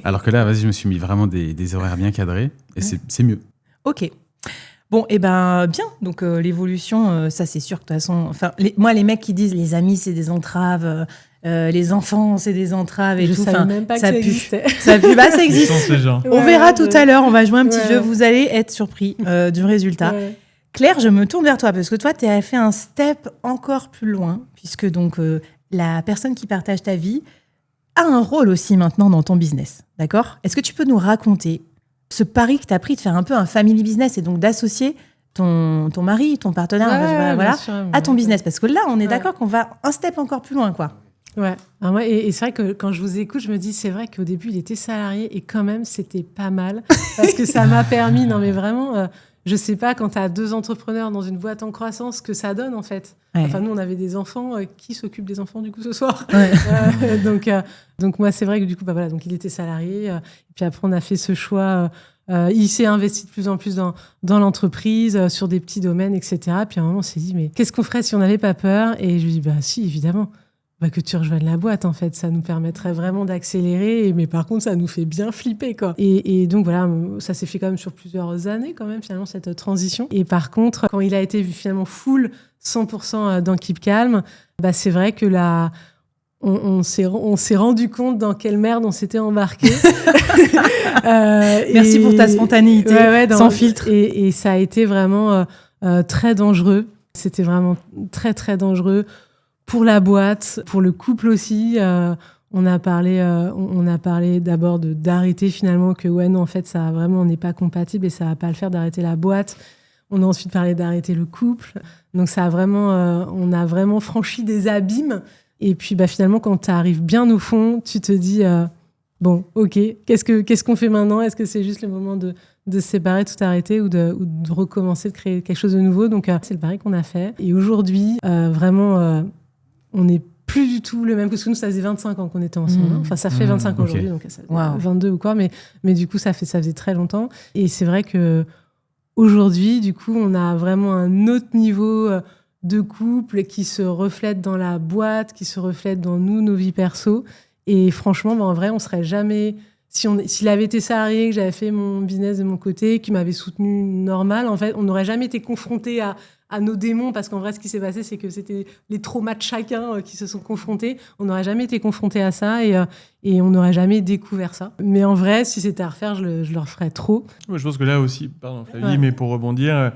Alors que là, vas-y, je me suis mis vraiment des horaires bien cadrés et c'est mieux. Ok. Bon, et ben bien. Donc l'évolution, ça c'est sûr que de toute façon. Enfin, moi, les mecs qui disent les amis c'est des entraves, les enfants c'est des entraves et Je tout. savais Enfin, même pas que ça ça pue. existait. Ça pue. Bah, ça Ils existe. sont ces gens. On verra tout à l'heure. On va jouer un petit Ouais. jeu. Vous allez être surpris du résultat. Ouais. Claire, je me tourne vers toi parce que toi, tu as fait un step encore plus loin, puisque donc la personne qui partage ta vie a un rôle aussi maintenant dans ton business. D'accord? Est-ce que tu peux nous raconter ce pari que tu as pris de faire un peu un family business et donc d'associer ton mari, ton partenaire, Ouais, enfin, je sais pas, bien voilà, sûr, à ton ouais. business? Parce que là, on est Ouais. d'accord qu'on va un step encore plus loin, quoi. Ouais. Alors moi, et c'est vrai que quand je vous écoute, je me dis, c'est vrai qu'au début, il était salarié et quand même, c'était pas mal. Parce que ça m'a permis, non mais vraiment, je sais pas, quand tu as 2 entrepreneurs dans une boîte en croissance, ce que ça donne en fait. Ouais. Enfin, nous, on avait des enfants. Qui s'occupe des enfants du coup ce soir? Ouais. Donc moi, c'est vrai que du coup, bah, voilà, donc il était salarié. Et puis après, on a fait ce choix. Il s'est investi de plus en plus dans l'entreprise, sur des petits domaines, etc. Puis à un moment, on s'est dit, mais qu'est-ce qu'on ferait si on n'avait pas peur? Et je lui ai dit, bah si, évidemment. Bah, que tu rejoignes la boîte, en fait. Ça nous permettrait vraiment d'accélérer. Mais par contre, ça nous fait bien flipper, quoi. Et donc, voilà, ça s'est fait quand même sur plusieurs années, quand même, finalement, cette transition. Et par contre, quand il a été finalement full 100% dans Keep Calm, bah, c'est vrai que là, on s'est rendu compte dans quelle merde on s'était embarqué. Merci pour ta spontanéité, sans filtre. Et ça a été vraiment très dangereux. C'était vraiment très, très dangereux pour la boîte, pour le couple aussi. On a parlé d'abord d'arrêter finalement que ouais non en fait ça vraiment on n'est pas compatible et ça va pas le faire d'arrêter la boîte. On a ensuite parlé d'arrêter le couple. Donc ça a vraiment on a vraiment franchi des abîmes et puis bah finalement quand tu arrives bien au fond, tu te dis bon, OK, qu'est-ce qu'on fait maintenant? Est-ce que c'est juste le moment de se séparer, tout arrêter ou de recommencer, de créer quelque chose de nouveau? Donc c'est le pari qu'on a fait et aujourd'hui vraiment on est plus du tout le même, parce que nous, ça faisait 25 ans qu'on était ensemble. Enfin, ça fait 25 ans aujourd'hui, donc ça fait 22 ou quoi, mais du coup, ça faisait très longtemps. Et c'est vrai que aujourd'hui, du coup, on a vraiment un autre niveau de couple qui se reflète dans la boîte, qui se reflète dans nos vies perso. Et franchement, en vrai, on serait jamais... S'il avait été salarié, que j'avais fait mon business de mon côté, qu'il m'avait soutenu normal, en fait, on n'aurait jamais été confronté à nos démons, parce qu'en vrai, ce qui s'est passé, c'est que c'était les traumas de chacun qui se sont confrontés. On n'aurait jamais été confronté à ça et on n'aurait jamais découvert ça. Mais en vrai, si c'était à refaire, je le referais trop. Je pense que là aussi, pardon Flavie, mais pour rebondir,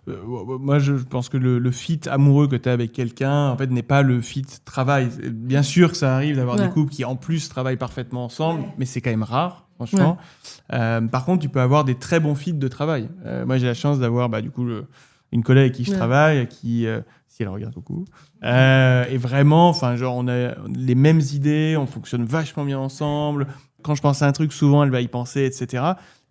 moi je pense que le fit amoureux que tu as avec quelqu'un, en fait, n'est pas le fit travail. Bien sûr que ça arrive d'avoir des couples qui en plus travaillent parfaitement ensemble, mais c'est quand même rare, franchement. Par contre, tu peux avoir des très bons fits de travail. Moi, j'ai la chance d'avoir du coup une collègue avec qui je travaille, qui, si elle regarde beaucoup, et vraiment, on a les mêmes idées, on fonctionne vachement bien ensemble. Quand je pense à un truc, souvent, elle va y penser, etc.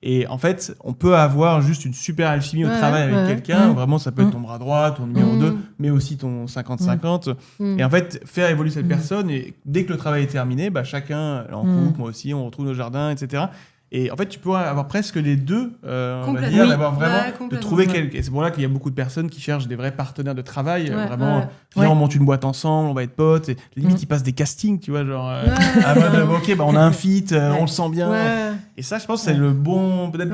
Et en fait, on peut avoir juste une super alchimie au travail avec quelqu'un. Vraiment, ça peut être ton bras droit, ton numéro 2, mais aussi ton 50-50. Et en fait, faire évoluer cette personne, et dès que le travail est terminé, chacun, en couple, moi aussi, on retrouve nos jardins, etc. Et en fait, tu peux avoir presque les deux, on va dire, d'avoir vraiment, de trouver quelqu'un. Et c'est pour là qu'il y a beaucoup de personnes qui cherchent des vrais partenaires de travail. Vraiment, viens, on monte une boîte ensemble, on va être potes. Et limite, ils passent des castings, tu vois, genre, ok, on a un feat, on le sent bien. Et ça, je pense, c'est le bon, peut-être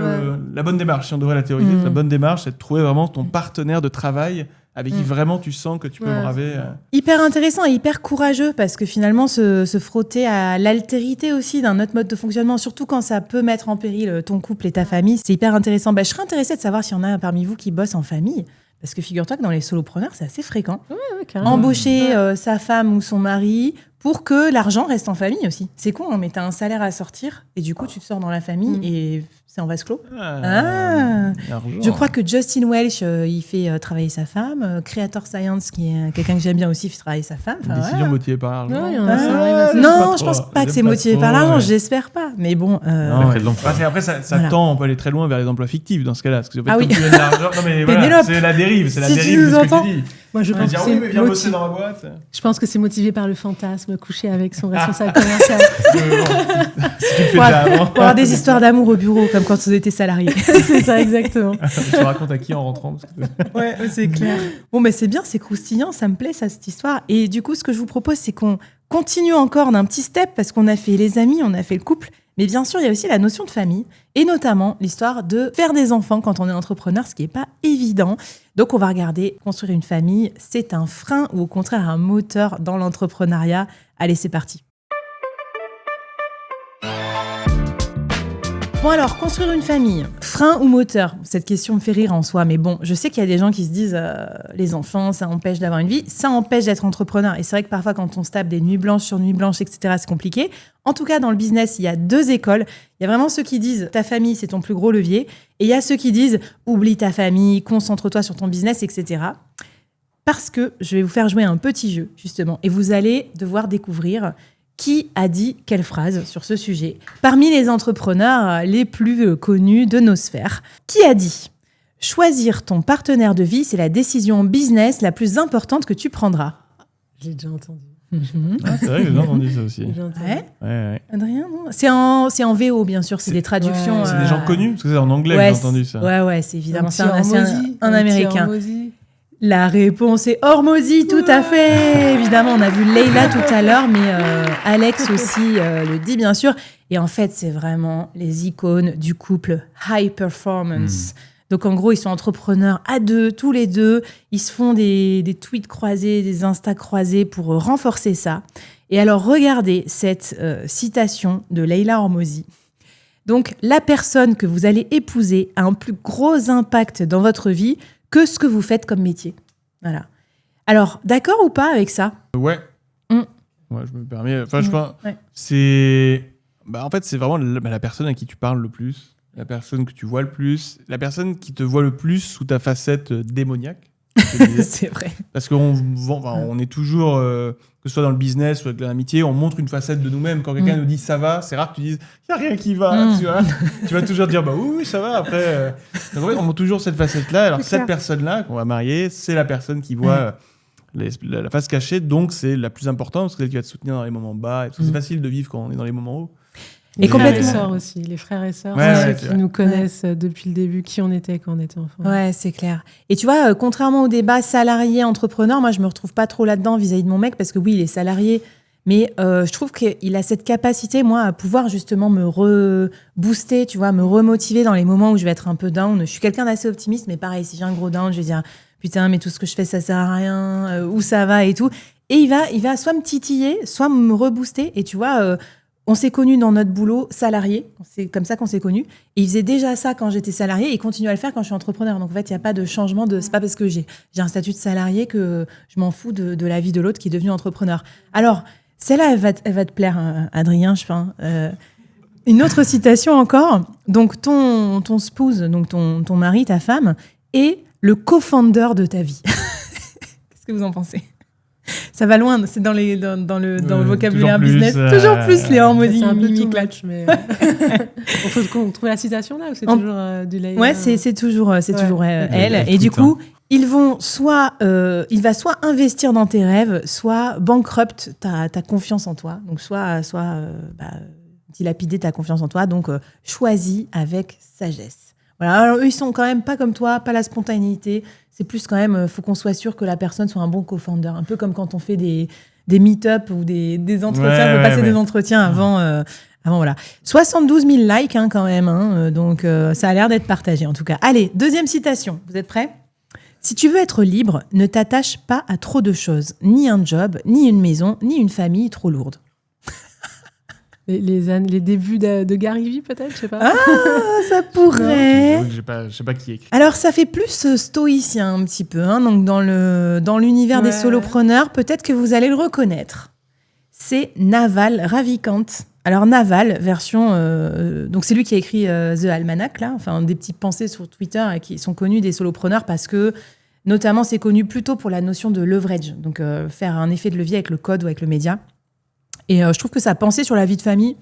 la bonne démarche. Si on devrait la théoriser, la bonne démarche, c'est de trouver vraiment ton partenaire de travail avec qui vraiment tu sens que tu peux braver. Hyper intéressant et hyper courageux, parce que finalement, se frotter à l'altérité aussi d'un autre mode de fonctionnement, surtout quand ça peut mettre en péril ton couple et ta famille, c'est hyper intéressant. Je serais intéressée de savoir s'il y en a parmi vous qui bossent en famille, parce que figure-toi que dans les solopreneurs, c'est assez fréquent. Embaucher sa femme ou son mari pour que l'argent reste en famille aussi. C'est con, mais t'as un salaire à sortir et du coup, tu te sors dans la famille et c'est en vase clos. Je crois que Justin Welch, il fait travailler sa femme. Creator Science, qui est quelqu'un que j'aime bien aussi, fait travailler sa femme. Une décision motivée par l'argent. Non, je pense pas que c'est motivé par l'argent, j'espère pas. Mais bon... Après, ça tend, on peut aller très loin vers les emplois fictifs dans ce cas-là. Parce que, en fait, comme tu gagnes de l'argent... Non, mais voilà, c'est la dérive, de ce que tu dis. Moi, je pense que viens bosser dans ma boîte. Je pense que c'est motivé par le fantasme, coucher avec son responsable commercial. Pour avoir des histoires d'amour au bureau, comme quand on était salariés. C'est ça, exactement. Tu racontes à qui en rentrant Ouais, c'est clair. Bon, mais c'est bien, c'est croustillant, ça me plaît, ça, cette histoire. Et du coup, ce que je vous propose, c'est qu'on continue encore d'un petit step, parce qu'on a fait les amis, on a fait le couple. Mais bien sûr, il y a aussi la notion de famille, et notamment l'histoire de faire des enfants quand on est entrepreneur, ce qui n'est pas évident. Donc, on va regarder, construire une famille, c'est un frein ou au contraire un moteur dans l'entrepreneuriat. Allez, c'est parti. Bon alors, construire une famille, frein ou moteur? Cette question me fait rire en soi, mais bon, je sais qu'il y a des gens qui se disent les enfants, ça empêche d'avoir une vie, ça empêche d'être entrepreneur. Et c'est vrai que parfois, quand on se tape des nuits blanches sur nuits blanches, etc., c'est compliqué. En tout cas, dans le business, il y a deux écoles. Il y a vraiment ceux qui disent ta famille, c'est ton plus gros levier. Et il y a ceux qui disent oublie ta famille, concentre-toi sur ton business, etc. Parce que je vais vous faire jouer un petit jeu, justement, et vous allez devoir découvrir qui a dit quelle phrase sur ce sujet parmi les entrepreneurs les plus connus de nos sphères. Qui a dit « Choisir ton partenaire de vie, c'est la décision business la plus importante que tu prendras ». J'ai déjà entendu. C'est vrai que j'ai entendu ça aussi. Ouais. Adrien, non, c'est en VO, bien sûr, c'est des traductions. C'est des gens connus, parce que c'est en anglais que j'ai entendu ça. Ouais, c'est évidemment c'est un Américain. La réponse est Hormozy, tout à fait. Évidemment, on a vu Leïla tout à l'heure, mais Alex aussi le dit, bien sûr. Et en fait, c'est vraiment les icônes du couple high performance. Donc, en gros, ils sont entrepreneurs à deux, tous les deux. Ils se font des tweets croisés, des Insta croisés pour renforcer ça. Et alors, regardez cette citation de Leïla Hormozy. Donc, la personne que vous allez épouser a un plus gros impact dans votre vie que ce que vous faites comme métier. Voilà. Alors, d'accord ou pas avec ça? Ouais. Ouais, je me permets. Enfin, je pense... C'est... en fait, c'est vraiment la personne à qui tu parles le plus, la personne que tu vois le plus, la personne qui te voit le plus sous ta facette démoniaque. C'est vrai. Parce on est toujours, que ce soit dans le business ou avec l'amitié, on montre une facette de nous-mêmes. Quand quelqu'un nous dit ça va, c'est rare que tu dises il n'y a rien qui va. Tu vas toujours dire oui, ça va. Après, donc, en fait, on montre toujours cette facette-là. Alors, cette personne-là qu'on va marier, c'est la personne qui voit la face cachée, donc c'est la plus importante, parce que c'est elle qui va te soutenir dans les moments bas. Parce que c'est facile de vivre quand on est dans les moments hauts. Et complètement. complètement. Les frères et sœurs aussi, les frères et sœurs, Ouais, ceux ouais, qui c'est vrai. nous connaissent depuis le début, qui on était quand on était enfant. Ouais, c'est clair. Et tu vois, contrairement au débat salarié-entrepreneur, moi, je me retrouve pas trop là-dedans vis-à-vis de mon mec, parce que oui, il est salarié, mais je trouve qu'il a cette capacité, moi, à pouvoir justement me rebooster, tu vois, me remotiver dans les moments où je vais être un peu down. Je suis quelqu'un d'assez optimiste, mais pareil, si j'ai un gros down, je vais dire putain, mais tout ce que je fais, ça sert à rien, où ça va et tout. Et il va soit me titiller, soit me rebooster. Et tu vois, on s'est connus dans notre boulot salarié, c'est comme ça qu'on s'est connus. Et il faisait déjà ça quand j'étais salarié et il continue à le faire quand je suis entrepreneur. Donc en fait, il n'y a pas de changement. C'est pas parce que j'ai un statut de salarié que je m'en fous de la vie de l'autre qui est devenu entrepreneur. Alors, celle-là, elle va te plaire, hein, Adrien, je pense. Une autre citation encore. Donc, ton spouse, donc ton mari, ta femme, est le co-founder de ta vie. Qu'est-ce que vous en pensez ? Ça va loin, c'est dans le vocabulaire toujours plus, business. Toujours plus, Léon me dit. C'est un peu too mimique là. much, mais... Il faut trouver la citation là, ou c'est toujours du layer? Ouais, c'est toujours elle. Et du Écoute, coup, il va soit investir dans tes rêves, soit bankrupt ta confiance en toi. Donc, soit dilapider ta confiance en toi. Donc, choisis avec sagesse. Voilà. Alors, eux, ils sont quand même pas comme toi, pas la spontanéité. C'est plus quand même, faut qu'on soit sûr que la personne soit un bon co-founder. Un peu comme quand on fait des meet-up ou des entretiens. Il faut passer des entretiens avant, voilà. 72 000 likes hein, quand même. Hein, donc, ça a l'air d'être partagé en tout cas. Allez, deuxième citation. Vous êtes prêts ? Si tu veux être libre, ne t'attache pas à trop de choses. Ni un job, ni une maison, ni une famille trop lourde. Les débuts de Gary Vee, peut-être, je sais pas. Ah, ça pourrait. Je sais pas qui écrit. Alors, ça fait plus stoïcien un petit peu. Hein, donc, dans l'univers des solopreneurs, peut-être que vous allez le reconnaître. C'est Naval Ravikant. Alors, Naval, version... donc, c'est lui qui a écrit The Almanac, là. Enfin, des petites pensées sur Twitter qui sont connues des solopreneurs parce que, notamment, c'est connu plutôt pour la notion de leverage. Donc, faire un effet de levier avec le code ou avec le média. Et je trouve que sa pensée sur la vie de famille,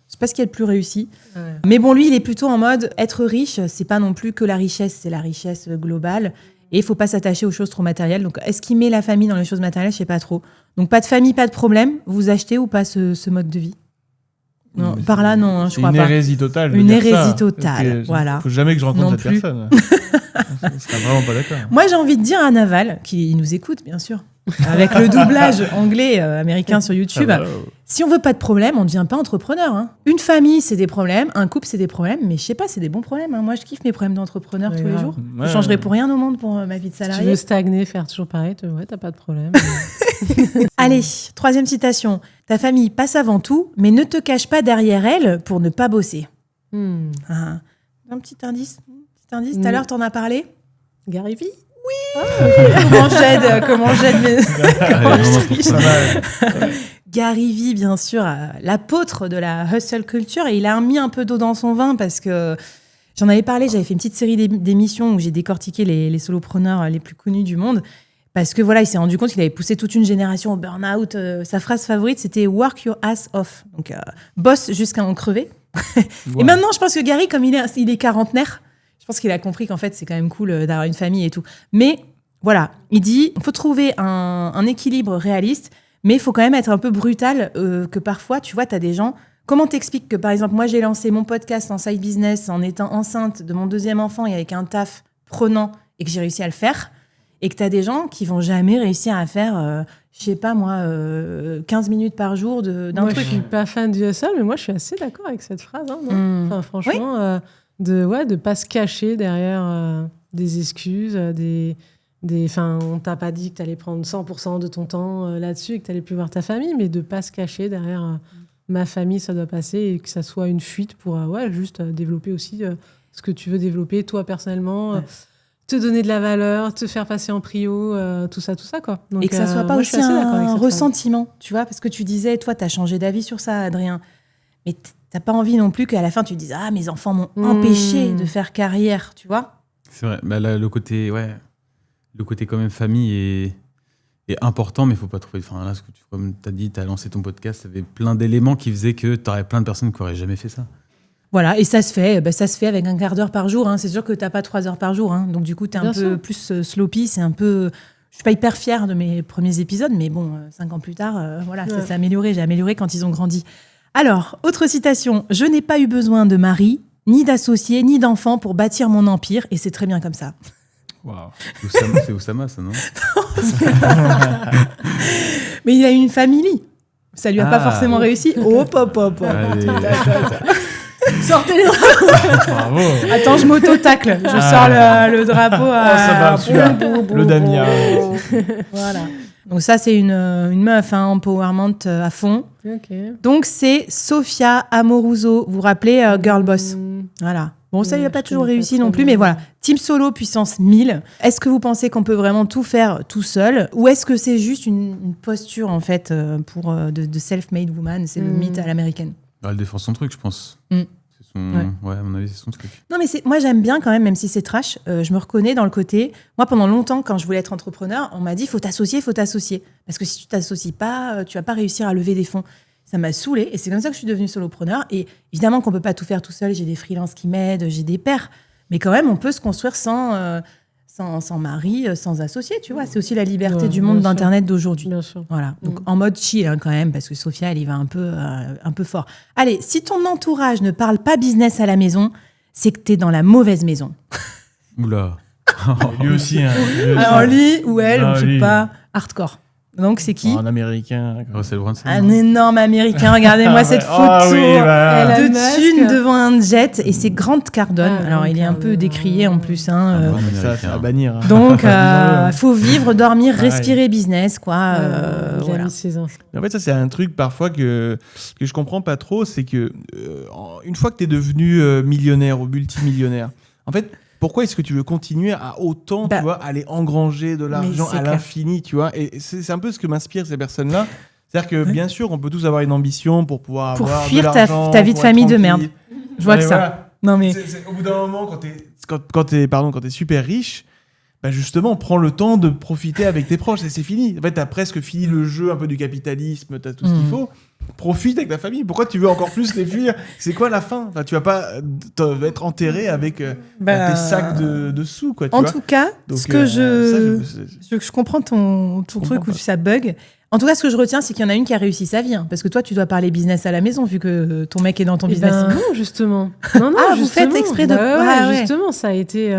c'est pas ce qui est le plus réussi. Ouais. Mais bon, lui, il est plutôt en mode être riche, c'est pas non plus que la richesse, c'est la richesse globale. Et il faut pas s'attacher aux choses trop matérielles. Donc, est-ce qu'il met la famille dans les choses matérielles ? Je sais pas trop. Donc, pas de famille, pas de problème. Vous achetez ou pas ce mode de vie ? Non, par là, non, hein, je crois pas. Une hérésie totale. Une hérésie totale, voilà. Faut jamais que je rencontre non cette plus. personne. Je serais vraiment pas d'accord. Moi, j'ai envie de dire à Naval, qui nous écoute, bien sûr, avec le doublage anglais américain sur YouTube, si on veut pas de problème, on ne devient pas entrepreneur. Hein. Une famille, c'est des problèmes. Un couple, c'est des problèmes. Mais je sais pas, c'est des bons problèmes. Hein. Moi, je kiffe mes problèmes d'entrepreneur tous les jours. Je changerai pour rien au monde pour ma vie de salarié. Si tu veux stagner, faire toujours pareil, t'as pas de problème. Allez, troisième citation. Ta famille passe avant tout, mais ne te cache pas derrière elle pour ne pas bosser. Un petit indice. Tout à l'heure, t'en as parlé. Gary Vee. Oui. Comment j'aide mes... Gary Vee, bien sûr, l'apôtre de la hustle culture, et il a mis un peu d'eau dans son vin parce que j'en avais parlé, j'avais fait une petite série d'émissions où j'ai décortiqué les solopreneurs les plus connus du monde parce que voilà, il s'est rendu compte qu'il avait poussé toute une génération au burn-out. Sa phrase favorite, c'était « work your ass off », donc bosse jusqu'à en crever. Et maintenant, je pense que Gary, comme il est quarantenaire, je pense qu'il a compris qu'en fait, c'est quand même cool d'avoir une famille et tout. Mais voilà, il dit il faut trouver un équilibre réaliste, mais il faut quand même être un peu brutal, que parfois, tu vois, tu as des gens... Comment t'expliques que, par exemple, moi, j'ai lancé mon podcast en side business en étant enceinte de mon deuxième enfant et avec un taf prenant et que j'ai réussi à le faire, et que tu as des gens qui vont jamais réussir à faire, je sais pas moi, 15 minutes par jour d'un moi, truc. Je suis pas fan du hustle, mais moi, je suis assez d'accord avec cette phrase. Hein, non enfin, franchement... Oui. De pas se cacher derrière des excuses, on t'a pas dit que t'allais prendre 100% de ton temps là-dessus et que t'allais plus voir ta famille, mais de pas se cacher derrière ma famille, ça doit passer, et que ça soit une fuite pour juste développer aussi ce que tu veux développer toi personnellement, te donner de la valeur, te faire passer en prio, tout ça quoi. Donc, et que ça soit pas aussi un ressentiment, tu vois, parce que tu disais, toi, t'as changé d'avis sur ça, Adrien, mais t'as pas envie non plus qu'à la fin tu te dises « Ah, mes enfants m'ont empêché de faire carrière », tu vois ? C'est vrai. Bah, là, le côté quand même famille est important, mais il faut pas trouver... Enfin, là, comme tu as dit, tu as lancé ton podcast, tu avais plein d'éléments qui faisaient que tu aurais plein de personnes qui n'auraient jamais fait ça. Voilà, et ça se fait avec un quart d'heure par jour. Hein. C'est sûr que tu n'as pas 3 heures par jour. Hein. Donc, du coup, tu es un peu plus sloppy. C'est un peu Je suis pas hyper fière de mes premiers épisodes, mais bon, 5 ans plus tard, ça s'est amélioré. J'ai amélioré quand ils ont grandi. Alors, autre citation. Je n'ai pas eu besoin de mari, ni d'associé, ni d'enfant pour bâtir mon empire, et c'est très bien comme ça. Wow. C'est Oussama, ça, non? Mais il a eu une famille. Ça lui a pas forcément réussi. Hop. Sortez les drapeaux. Bravo. Attends, je m'auto-tacle. Je sors le drapeau. Ça va, celui-là. Le Damien. Voilà. Donc ça, c'est une meuf, empowerment à fond. Okay. Donc c'est Sophia Amoruso. Vous vous rappelez, Girl Boss. Voilà. Bon, ça lui a pas toujours réussi non plus, mais voilà. Team solo, puissance 1000. Est-ce que vous pensez qu'on peut vraiment tout faire tout seul, ou est-ce que c'est juste une posture, en fait, de self-made woman? C'est le mythe à l'américaine. Elle défend son truc, je pense. C'est ouais, à mon avis, c'est son truc. Non, mais moi, j'aime bien quand même si c'est trash. Je me reconnais dans le côté... Moi, pendant longtemps, quand je voulais être entrepreneur, on m'a dit, faut t'associer. Parce que si tu t'associes pas, tu vas pas réussir à lever des fonds. Ça m'a saoulée, et c'est comme ça que je suis devenue solopreneur. Et évidemment qu'on peut pas tout faire tout seul. J'ai des freelances qui m'aident, j'ai des pairs. Mais quand même, on peut se construire sans mari, sans associé, tu vois. C'est aussi la liberté du monde d'Internet d'aujourd'hui. Bien sûr. Voilà. Donc, en mode chill, quand même, parce que Sophia, elle y va un peu fort. Allez, si ton entourage ne parle pas business à la maison, c'est que t'es dans la mauvaise maison. Oula. Lui aussi. Alors, lui ou elle, Non, je sais lui. pas, hardcore. Donc, c'est qui? Un Américain. C'est le Brunson. Un énorme Américain. Regardez-moi cette photo voilà. de Elon thune Musk. devant un jet, et c'est Grant Cardone. Ah, Alors, il est un Grant peu décrié en plus. Ça à bannir. Donc, faut vivre, dormir, Pareil. respirer business, quoi. Il a Voilà. mis ses enfants. En fait, ça, c'est un truc parfois que je comprends pas trop. C'est que une fois que tu es devenu millionnaire ou multimillionnaire, en fait, pourquoi est-ce que tu veux continuer à autant, tu vois, aller engranger de l'argent c'est à clair. l'infini, tu vois? Et c'est un peu ce que m'inspirent ces personnes-là. C'est-à-dire que, bien sûr, on peut tous avoir une ambition pour pouvoir Pour avoir fuir de l'argent, ta vie de pour être famille de tranquille. merde. Je vois Ouais, que ça. voilà. Non, mais... Au bout d'un moment, quand t'es super riche, bah justement, prends le temps de profiter avec tes proches et c'est fini. En fait, t'as presque fini le jeu un peu du capitalisme, t'as tout ce qu'il faut. Profite avec ta famille. Pourquoi tu veux encore plus les fuir? C'est quoi la fin? Enfin, tu vas pas être enterré avec tes sacs de sous, quoi. Tu En vois. tout cas, Donc, ce que ça, je comprends ton truc où ça bug. En tout cas, ce que je retiens, c'est qu'il y en a une qui a réussi sa vie. Parce que toi, tu dois parler business à la maison, vu que ton mec est dans ton business. Non, justement. Non, Ah, vous justement. faites exprès de... Ouais, justement, ça a été...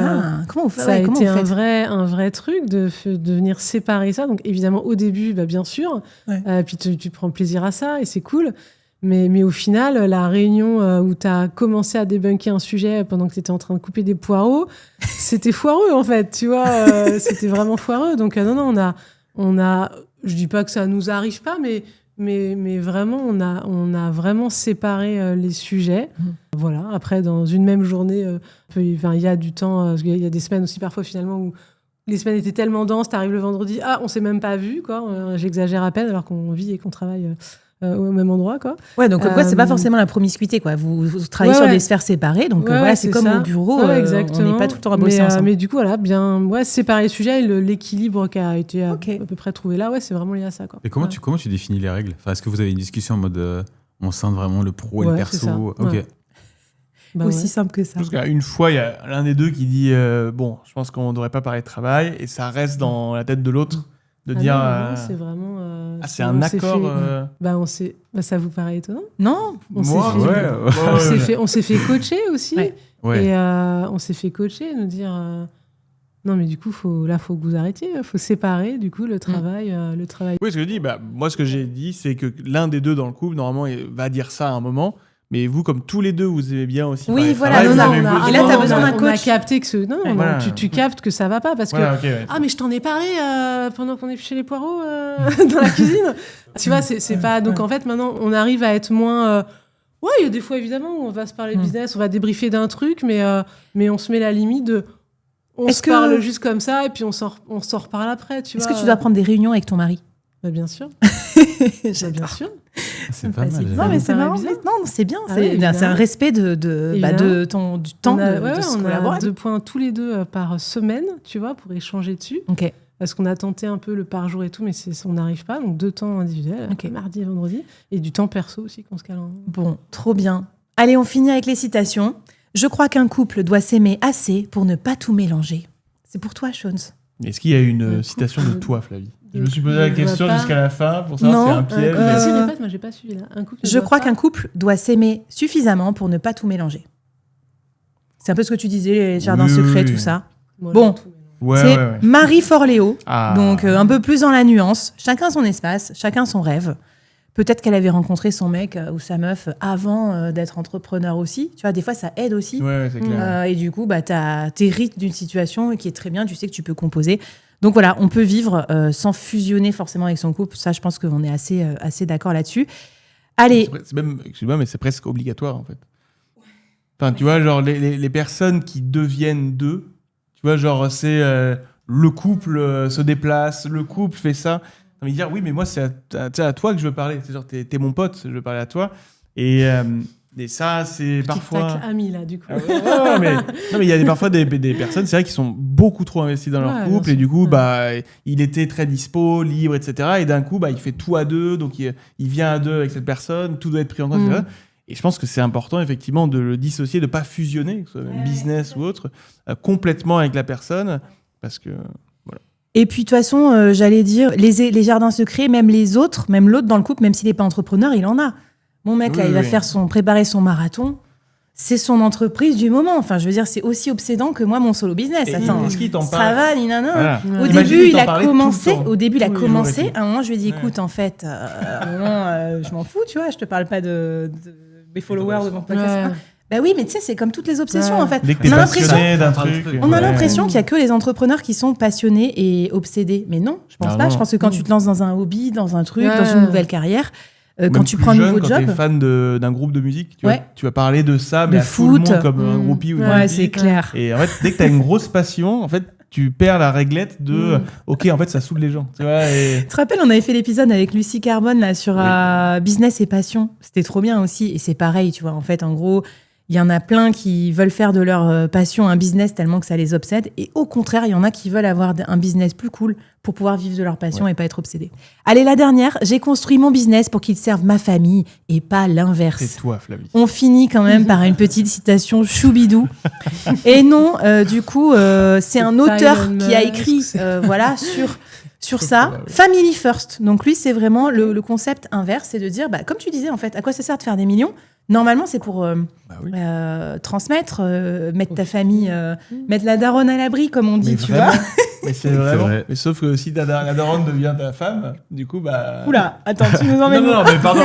comment vous faites? Ça a comment été vous faites un vrai truc de venir séparer ça. Donc évidemment, au début, bien sûr. Ouais. Puis tu prends plaisir à ça et c'est cool. Mais au final, la réunion où tu as commencé à débunker un sujet pendant que tu étais en train de couper des poireaux, c'était foireux en fait, tu vois. C'était vraiment foireux. Donc non, on a, je dis pas que ça nous arrive pas, mais vraiment, on a vraiment séparé les sujets. Voilà. Après, dans une même journée, il y a du temps, parce qu'il y a des semaines aussi parfois finalement où les semaines étaient tellement denses, t'arrives le vendredi, on s'est même pas vu, quoi. J'exagère à peine alors qu'on vit et qu'on travaille au même endroit, quoi. Ouais, donc c'est pas forcément la promiscuité, quoi. Vous travaillez sur des sphères séparées, donc voilà, c'est comme ça. au bureau, on exactement. n'est pas tout le temps à bosser ensemble. Mais du coup, voilà, bien séparer les sujets et l'équilibre qui a été à peu près trouvé là, c'est vraiment lié à ça, quoi. Et comment tu définis les règles? Enfin, est-ce que vous avez une discussion en mode on scinde vraiment le pro et le perso? C'est ça. Ok. Aussi simple que ça. Parce qu'une fois, il y a l'un des deux qui dit bon, je pense qu'on ne devrait pas parler de travail, et ça reste dans la tête de l'autre de dire. Non, c'est vraiment. C'est un accord. Ça vous paraît étonnant? Non, on s'est fait coacher aussi. Ouais. Et on s'est fait coacher, nous dire non, mais du coup, faut que vous arrêtiez. Il faut séparer du coup le travail. Oui, ce que je dis, moi, ce que j'ai dit, c'est que l'un des deux dans le couple, normalement, il va dire ça à un moment. Mais vous, comme tous les deux, vous aimez bien aussi. Oui, voilà. Et là, t'as besoin d'un coach. On a capté que tu captes que ça va pas parce que mais je t'en ai parlé pendant qu'on est chez les poireaux dans la cuisine. Tu vois, c'est pas. Donc en fait, maintenant, on arrive à être moins. Il y a des fois évidemment où on va se parler business, on va débriefer d'un truc, mais on se met la limite de. On se parle juste comme ça et puis on s'en reparle après. Est-ce que tu dois prendre des réunions avec ton mari? Bien sûr. Bien sûr. C'est pas mal. Non, mais c'est marrant. Non, c'est bien. C'est un respect du temps de ce collaborateur. On a 2 points tous les deux par semaine, tu vois, pour échanger dessus. Ok. Parce qu'on a tenté un peu le par jour et tout, mais on n'arrive pas. Donc 2 temps individuels, mardi et vendredi. Et du temps perso aussi qu'on se cale. Bon, trop bien. Allez, on finit avec les citations. Je crois qu'un couple doit s'aimer assez pour ne pas tout mélanger. C'est pour toi, Shones. Est-ce qu'il y a une citation de toi, Flavie? Je me suis posé la question jusqu'à la fin pour savoir Non, si c'est un piège. Vas-y, répète, moi j'ai pas suivi là. Je crois qu'un couple doit s'aimer suffisamment pour ne pas tout mélanger. C'est un peu ce que tu disais, les jardins secrets, tout ça. Bon, c'est Marie Forleo, donc un peu plus dans la nuance. Chacun son espace, chacun son rêve. Peut-être qu'elle avait rencontré son mec ou sa meuf avant d'être entrepreneur aussi. Tu vois, des fois, ça aide aussi. Ouais, c'est clair. Et du coup, t'hérites d'une situation qui est très bien. Tu sais que tu peux composer. Donc voilà, on peut vivre sans fusionner forcément avec son couple. Ça, je pense qu'on est assez d'accord là-dessus. Allez. C'est même, excuse-moi, mais c'est presque obligatoire, en fait. Enfin, tu vois, genre, les personnes qui deviennent deux, tu vois, genre, c'est le couple se déplace, le couple fait ça. Non, mais dire, oui, mais moi, c'est à toi que je veux parler. C'est genre, t'es mon pote, je veux parler à toi. Et ça, c'est parfois... Tic-tac ami, là, du coup. mais il y a parfois des personnes, c'est vrai, qui sont beaucoup trop investies dans leur couple. Et du coup, il était très dispo, libre, etc. Et d'un coup, il fait tout à deux. Donc, il vient à deux avec cette personne. Tout doit être pris en compte, etc. Et je pense que c'est important, effectivement, de le dissocier, de ne pas fusionner, que ce soit business ou autre, complètement avec la personne. Parce que... Et puis, de toute façon, j'allais dire, les jardins secrets, même les autres, même l'autre dans le couple, même s'il n'est pas entrepreneur, il en a. Mon mec, il va préparer son marathon. C'est son entreprise du moment. Enfin, je veux dire, c'est aussi obsédant que moi, mon solo business. Attends, est-ce qu'il t'en parle ? Ça va, ninana. Voilà. Au début, il a commencé. À un moment, je lui ai dit, écoute, en fait, je m'en fous, tu vois, je te parle pas de mes followers, de mon podcast. Bah oui, mais tu sais, c'est comme toutes les obsessions, en fait. Dès que t'es passionné d'un truc... On a l'impression qu'il y a que les entrepreneurs qui sont passionnés et obsédés. Mais non, je pense pas. Je pense que quand tu te lances dans un hobby, dans un truc, dans une nouvelle carrière, quand tu prends un nouveau job... Quand t'es fan d'un groupe de musique, tu vas parler de ça, mais à tout le monde, comme un groupie ou une groupie. C'est clair. Et en fait, dès que t'as une grosse passion, en fait, tu perds la réglette de OK, en fait, ça saoule les gens. Tu vois, Tu te rappelles, on avait fait l'épisode avec Lucie Carbone là, sur business et passion. C'était trop bien aussi. Et c'est pareil, tu vois. En fait, en gros... Il y en a plein qui veulent faire de leur passion un business tellement que ça les obsède. Et au contraire, il y en a qui veulent avoir un business plus cool pour pouvoir vivre de leur passion et pas être obsédés. Allez, la dernière. J'ai construit mon business pour qu'il serve ma famille et pas l'inverse. C'est toi, Flavie. On finit quand même par une petite citation choubidou. Et non, du coup, c'est un auteur qui a écrit sur ça, Family First. Donc lui, c'est vraiment le concept inverse, c'est de dire, comme tu disais en fait, à quoi ça sert de faire des millions ? Normalement, c'est pour transmettre, mettre ta famille, mettre la daronne à l'abri, comme on dit, tu vois. Mais c'est vraiment. Mais sauf que si la daronne devient ta femme, du coup, Oula, attends, tu nous emmènes. Non, mais pardon.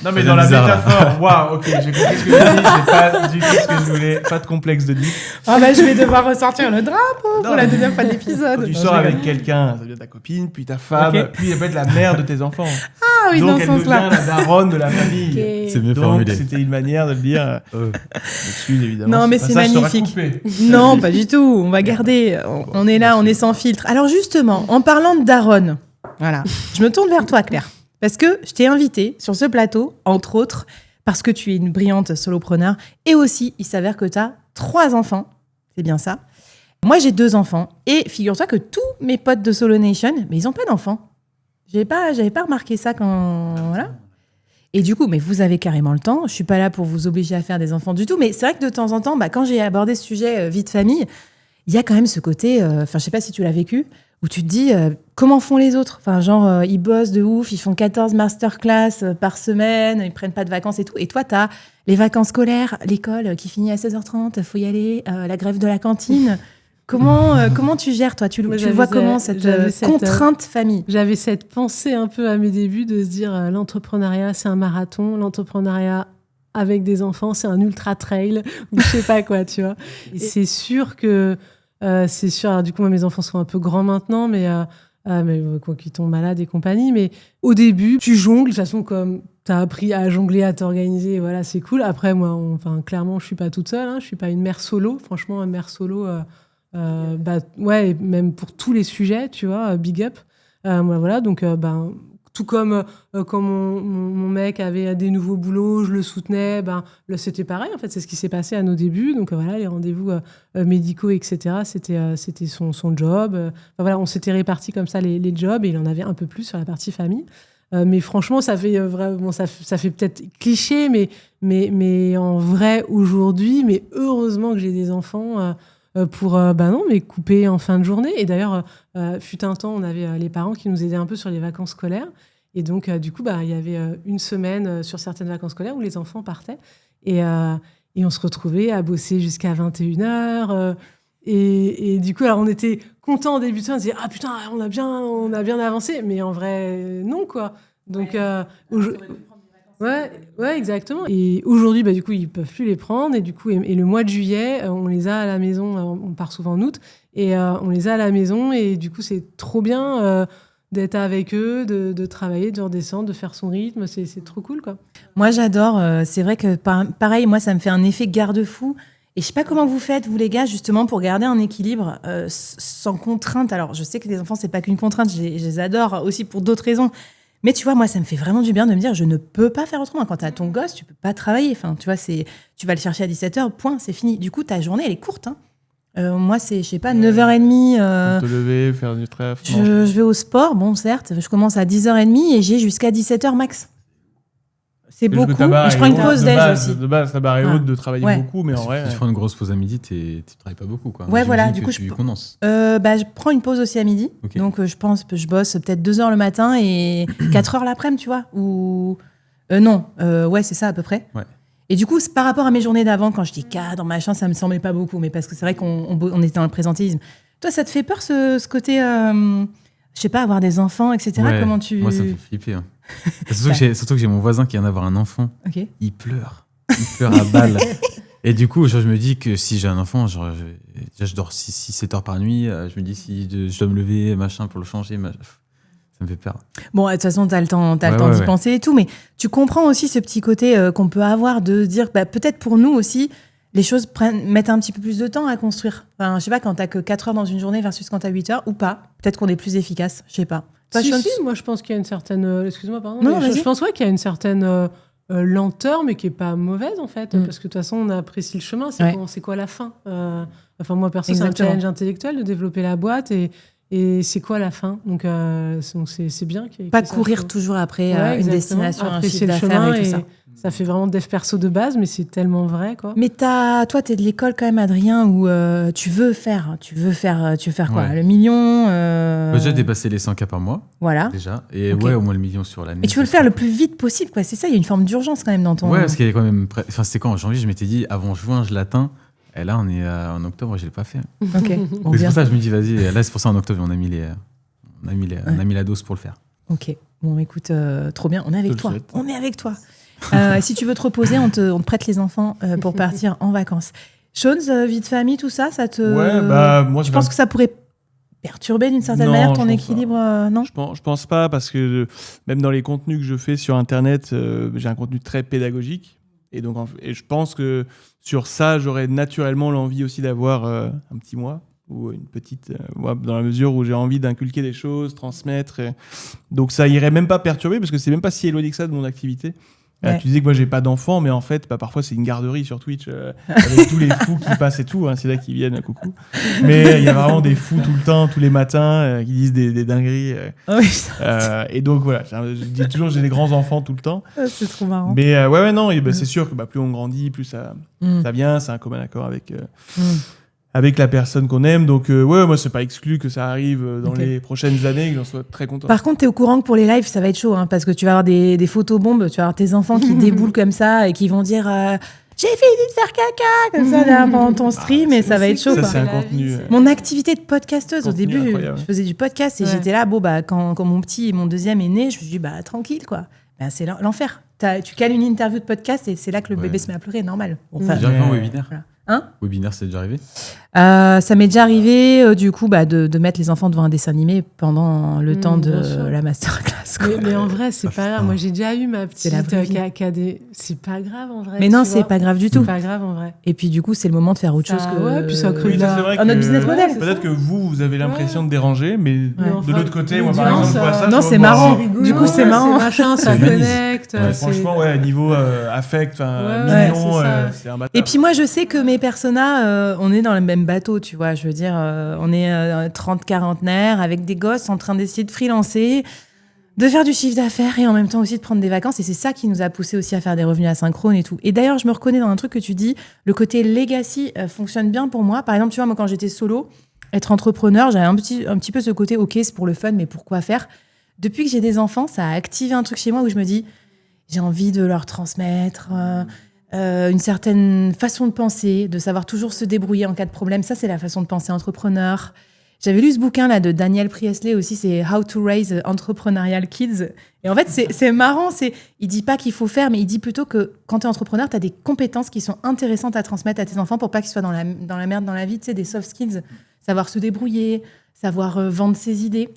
Non, mais dans la métaphore. Waouh, ok, j'ai compris ce que j'ai dit. C'est pas du tout ce que je voulais. Pas de complexe de dire. Je vais devoir ressortir le drapeau pour la deuxième fois de l'épisode. Quand tu sors avec quelqu'un, ça devient ta copine, puis ta femme, puis elle peut être la mère de tes enfants. Ah oui, donc dans ce sens-là. Donc elle devient la daronne de la famille. Okay. C'est mieux formulé. C'était une manière de le dire. Excuse, évidemment. Non, mais c'est magnifique. Non, pas du tout. On va garder. On est là, on est sans filtre. Alors justement, en parlant de daronne, voilà, je me tourne vers toi, Claire. Parce que je t'ai invitée sur ce plateau, entre autres, parce que tu es une brillante solopreneur. Et aussi, il s'avère que tu as 3 enfants. C'est bien ça. Moi, j'ai 2 enfants. Et figure-toi que tous mes potes de Solo Nation, mais ils n'ont pas d'enfants. J'avais pas remarqué ça quand... Voilà. Et du coup, mais vous avez carrément le temps. Je ne suis pas là pour vous obliger à faire des enfants du tout. Mais c'est vrai que de temps en temps, quand j'ai abordé ce sujet vie de famille, il y a quand même ce côté... je ne sais pas si tu l'as vécu, où tu te dis, comment font les autres ? Enfin, genre, ils bossent de ouf, ils font 14 masterclass par semaine, ils prennent pas de vacances et tout. Et toi, tu as les vacances scolaires, l'école qui finit à 16h30, il faut y aller, la grève de la cantine. Comment tu gères, toi ? Tu vois comment cette contrainte famille ? J'avais cette pensée un peu à mes débuts de se dire, l'entrepreneuriat, c'est un marathon, l'entrepreneuriat avec des enfants, c'est un ultra trail, ou je sais pas quoi, tu vois. Et c'est sûr que... alors, du coup, moi, mes enfants sont un peu grands maintenant, mais quoi qu'ils tombent malades et compagnie. Mais au début, tu jongles, de toute façon, comme tu as appris à jongler, à t'organiser, voilà, c'est cool. Après, moi, clairement, je suis pas toute seule, je suis pas une mère solo. Franchement, une mère solo, et même pour tous les sujets, tu vois, big up. Voilà, donc, tout comme quand mon mec avait des nouveaux boulots, je le soutenais, là, c'était pareil, en fait, c'est ce qui s'est passé à nos débuts. Donc voilà, les rendez-vous médicaux, etc., c'était son job. Voilà, on s'était répartis comme ça les jobs, et il en avait un peu plus sur la partie famille. Mais franchement, ça fait vraiment, ça fait peut-être cliché, mais en vrai, aujourd'hui, mais heureusement que j'ai des enfants, pour non, mais couper en fin de journée. Et d'ailleurs, fut un temps, on avait les parents qui nous aidaient un peu sur les vacances scolaires. Et donc, du coup, il y avait une semaine sur certaines vacances scolaires où les enfants partaient. Et on se retrouvait à bosser jusqu'à 21h. Et du coup, alors, on était contents au début de ça. On se disait, ah putain, on a bien avancé. Mais en vrai, non, quoi. Donc, ouais, exactement. Et aujourd'hui, du coup, ils peuvent plus les prendre. Et du coup, et le mois de juillet, on les a à la maison. On part souvent en août. Et on les a à la maison. Et du coup, c'est trop bien d'être avec eux, de travailler, de redescendre, de faire son rythme. C'est trop cool, quoi. Moi, j'adore. C'est vrai que, pareil, moi, ça me fait un effet garde-fou. Et je sais pas comment vous faites, vous les gars, justement, pour garder un équilibre sans contrainte. Alors, je sais que les enfants, c'est pas qu'une contrainte. Je les adore aussi pour d'autres raisons. Mais tu vois, moi, ça me fait vraiment du bien de me dire, je ne peux pas faire autrement. Quand tu as ton gosse, tu peux pas travailler. Enfin, tu vois, tu vas le chercher à 17h, point, c'est fini. Du coup, ta journée, elle est courte. Moi, c'est, je sais pas, 9h30. Te lever, faire du trèfle. Je vais au sport, bon, certes. Je commence à 10h30 et j'ai jusqu'à 17h max. C'est beaucoup. Et je prends une pause déj aussi. De base, ta barre est haute de travailler beaucoup, mais en vrai. Si tu prends une grosse pause à midi, tu travailles pas beaucoup, quoi. Ouais, voilà. Du coup, tu condenses. Je prends une pause aussi à midi. Okay. Donc, je pense que je bosse peut-être 2 heures le matin et 4 heures l'après-midi, tu vois. Ou non, ouais, c'est ça à peu près. Ouais. Et du coup, par rapport à mes journées d'avant, quand je dis cadre, machin, ça me semblait pas beaucoup, mais parce que c'est vrai qu'on était dans le présentéisme. Toi, ça te fait peur ce côté, je sais pas, avoir des enfants, etc. Ouais, comment tu... Moi, ça me fait flipper. Hein. Surtout que j'ai mon voisin qui vient d'avoir un enfant. Okay. Il pleure à balles. Et du coup, je me dis que si j'ai un enfant, je dors 6-7 heures par nuit. Je me dis si je dois me lever, machin, pour le changer, ça me fait peur. Bon, de toute façon, t'as le temps d'y penser et tout, mais tu comprends aussi ce petit côté qu'on peut avoir de dire, peut-être pour nous aussi, les choses mettent un petit peu plus de temps à construire. Enfin, je sais pas, quand t'as que 4 heures dans une journée versus quand t'as 8 heures, ou pas. Peut-être qu'on est plus efficace, je sais pas. Si, moi je pense qu'il y a une certaine... excuse-moi, pardon. Non, je pense qu'il y a une certaine lenteur, mais qui est pas mauvaise, en fait. Parce que de toute façon, on apprécie le chemin. C'est quoi la fin Enfin, moi, perso, c'est un challenge intellectuel de développer la boîte et c'est quoi la fin. Donc, c'est bien. Pas courir toujours après une destination, un chiffre d'affaires et tout ça. Ça fait vraiment dev perso de base, mais c'est tellement vrai, quoi. Mais toi, t'es de l'école quand même, Adrien, où tu veux faire quoi, le million J'ai dépassé les 100K par mois. Voilà. Déjà. Et au moins le million sur l'année. Et tu veux le faire le plus vite possible, quoi. C'est ça, il y a une forme d'urgence quand même dans ton... Ouais, parce qu'il y a quand même... Enfin, c'était quand en janvier, je m'étais dit, avant juin, je l'atteins. Et là, on est en octobre, je l'ai pas fait. Ok. Bon, c'est pour ça que je me dis, vas-y. Là, c'est pour ça en octobre, on a mis la dose pour le faire. Ok. Bon, écoute, trop bien. On est avec toi. On est avec toi. Si tu veux te reposer, on te prête les enfants pour partir en vacances. Chose, vie de famille, tout ça, ça te... Ouais, moi, je pense que ça pourrait perturber d'une certaine manière ton équilibre, non ? Je pense pas, parce que même dans les contenus que je fais sur Internet, j'ai un contenu très pédagogique. Et donc, je pense que sur ça, j'aurais naturellement l'envie aussi d'avoir un petit mois ou une petite, dans la mesure où j'ai envie d'inculquer des choses, transmettre. Donc, ça irait même pas perturber, parce que c'est même pas si éloigné que ça de mon activité. Ouais. Tu disais que moi j'ai pas d'enfants, mais en fait parfois c'est une garderie sur Twitch avec tous les fous qui passent et tout, c'est là qu'ils viennent, coucou. Mais il y a vraiment des fous tout le temps, tous les matins, qui disent des dingueries. Et donc voilà, je dis toujours j'ai des grands enfants tout le temps. C'est trop marrant. Mais non, c'est sûr que plus on grandit, plus ça vient, c'est un commun accord avec la personne qu'on aime. Donc, moi, c'est pas exclu que ça arrive dans les prochaines années, que j'en sois très content. Par contre, t'es au courant que pour les lives, ça va être chaud, parce que tu vas avoir des photobombes, tu vas avoir tes enfants qui déboulent comme ça et qui vont dire j'ai fini de faire caca, comme ça, pendant ton stream, et ça va être chaud. Ça, c'est un contenu. Mon activité de podcasteuse, au début, incroyable. Je faisais du podcast et j'étais là, quand mon petit et mon deuxième est né, je me suis dit, tranquille, quoi. C'est l'enfer. Tu cales une interview de podcast et c'est là que le bébé se met à pleurer, normal. Enfin, déjà arrivé en webinaire. Voilà. Webinaire, c'est déjà arrivé ça m'est déjà arrivé, du coup, de mettre les enfants devant un dessin animé pendant le temps de la masterclass. Mais en vrai, c'est pas grave. Moi, j'ai déjà eu ma petite qui a des... C'est pas grave, en vrai. Mais non, c'est pas grave du tout. C'est pas grave, en vrai. Et puis, du coup, c'est le moment de faire autre chose que... Ouais, puis ça crée notre business model. Peut-être que vous avez l'impression de déranger, mais de l'autre côté, moi, par exemple, je vois ça. Non, c'est marrant. Du coup, c'est marrant. Ça connecte. Franchement, niveau affect, mignon, c'est un bâtard. Et puis, moi, je sais que mes personas, on est dans le même bateau, tu vois. Je veux dire, on est 30 quarantenaires avec des gosses en train d'essayer de freelancer. de faire du chiffre d'affaires et en même temps aussi de prendre des vacances. Et c'est ça qui nous a poussé aussi à faire des revenus asynchrones et tout. Et d'ailleurs, je me reconnais dans un truc que tu dis, le côté legacy fonctionne bien pour moi. Par exemple, tu vois, moi, quand j'étais solo, être entrepreneur, j'avais un petit peu ce côté, ok, c'est pour le fun, mais pourquoi faire ? Depuis que j'ai des enfants, ça a activé un truc chez moi où je me dis, j'ai envie de leur transmettre une certaine façon de penser, de savoir toujours se débrouiller en cas de problème. Ça, c'est la façon de penser entrepreneur. J'avais lu ce bouquin là de Daniel Priestley aussi, c'est How to Raise Entrepreneurial Kids. Et en fait, c'est marrant. Il dit pas qu'il faut faire, mais il dit plutôt que quand tu es entrepreneur, tu as des compétences qui sont intéressantes à transmettre à tes enfants pour pas qu'ils soient dans la merde dans la vie. Tu sais, des soft skills, savoir se débrouiller, savoir vendre ses idées.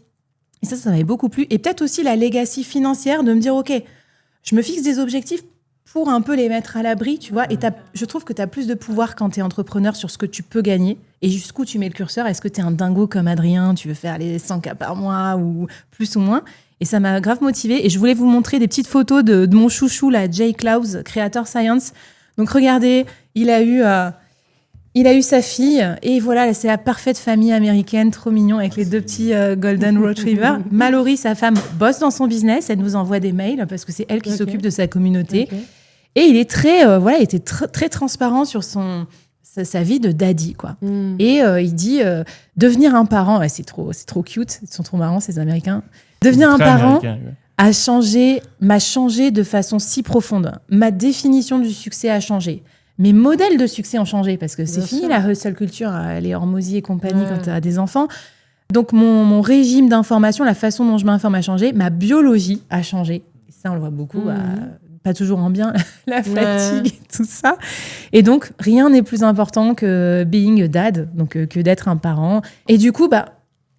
Et ça m'avait beaucoup plu. Et peut-être aussi la legacy financière de me dire, OK, je me fixe des objectifs pour un peu les mettre à l'abri, tu vois. Et je trouve que tu as plus de pouvoir quand tu es entrepreneur sur ce que tu peux gagner et jusqu'où tu mets le curseur. Est-ce que tu es un dingo comme Adrien, tu veux faire les 100K par mois ou plus ou moins ? Et ça m'a grave motivée. Et je voulais vous montrer des petites photos de mon chouchou, là, Jay Clowes, Creator Science. Donc regardez, il a eu sa fille et voilà, c'est la parfaite famille américaine, trop mignon, avec les deux petits Golden Retriever. Mallory, sa femme, bosse dans son business. Elle nous envoie des mails parce que c'est elle qui s'occupe de sa communauté. Et il est il était très transparent sur sa vie de daddy, quoi. Et il dit devenir un parent, c'est trop cute, ils sont trop marrants ces Américains. Devenir un parent m'a changé de façon si profonde. Ma définition du succès a changé. Mes modèles de succès ont changé parce que c'est fini la hustle culture, les Hormozy et compagnie quand tu as des enfants. Donc mon régime d'information, la façon dont je m'informe a changé. Ma biologie a changé. Et ça, on le voit beaucoup. Pas toujours en bien, la fatigue et tout ça. Et donc, rien n'est plus important que being a dad, donc que d'être un parent. Et du coup,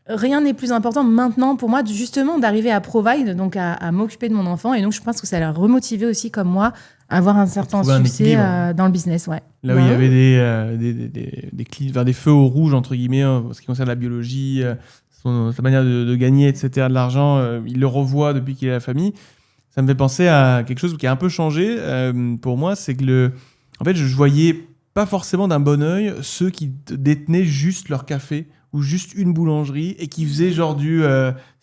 rien n'est plus important maintenant pour moi, justement, d'arriver à provide, donc à m'occuper de mon enfant. Et donc, je pense que ça l'a remotivé aussi, comme moi, à avoir un certain succès dans le business. Ouais. Là où il y avait des feux au rouge, entre guillemets, en ce qui concerne la biologie, sa manière de gagner, etc., de l'argent, il le revoit depuis qu'il a la famille. Ça me fait penser à quelque chose qui a un peu changé pour moi, c'est que en fait, je voyais pas forcément d'un bon œil ceux qui détenaient juste leur café ou juste une boulangerie et qui faisaient genre du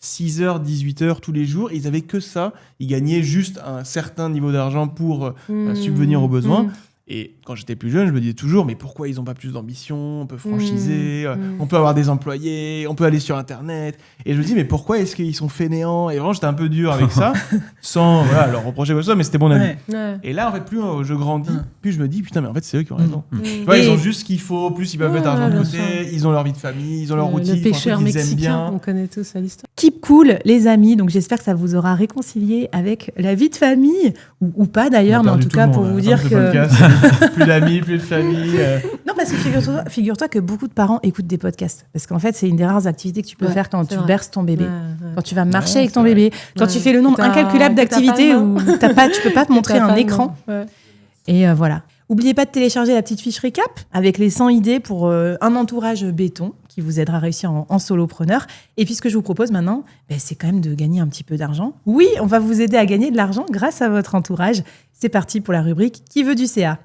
6h, 18h tous les jours. Et ils avaient que ça. Ils gagnaient juste un certain niveau d'argent pour subvenir aux besoins. Et quand j'étais plus jeune, je me disais toujours, mais pourquoi ils n'ont pas plus d'ambition ? On peut franchiser, on peut avoir des employés, on peut aller sur Internet. Et je me dis, mais pourquoi est-ce qu'ils sont fainéants ? Et vraiment, j'étais un peu dur avec ça, sans leur reprocher quoi que ce soit, mais c'était mon avis. Ouais. Et là, en fait, plus je grandis, plus je me dis, putain, mais en fait, c'est eux qui ont raison. Tu vois, ils ont juste ce qu'il faut, plus ils peuvent mettre d'argent de côté, ils ont leur vie de famille, ils ont leur routine. Le pêcheur mexicain, bien. on connaît tous l'histoire. Keep cool, les amis. Donc, j'espère que ça vous aura réconcilié avec la vie de famille, ou pas d'ailleurs, mais en tout cas, pour vous dire que... plus d'amis, plus de famille. Non, parce que figure-toi que beaucoup de parents écoutent des podcasts. Parce qu'en fait, c'est une des rares activités que tu peux faire quand tu berces ton bébé. Quand tu vas marcher avec ton bébé. Quand tu fais le nombre incalculable d'activités où tu peux pas te montrer un écran. Et voilà. N'oubliez pas de télécharger la petite fiche récap avec les 100 idées pour un entourage béton qui vous aidera à réussir en solopreneur. Et puis, ce que je vous propose maintenant, c'est quand même de gagner un petit peu d'argent. Oui, on va vous aider à gagner de l'argent grâce à votre entourage. C'est parti pour la rubrique « Qui veut du CA ?»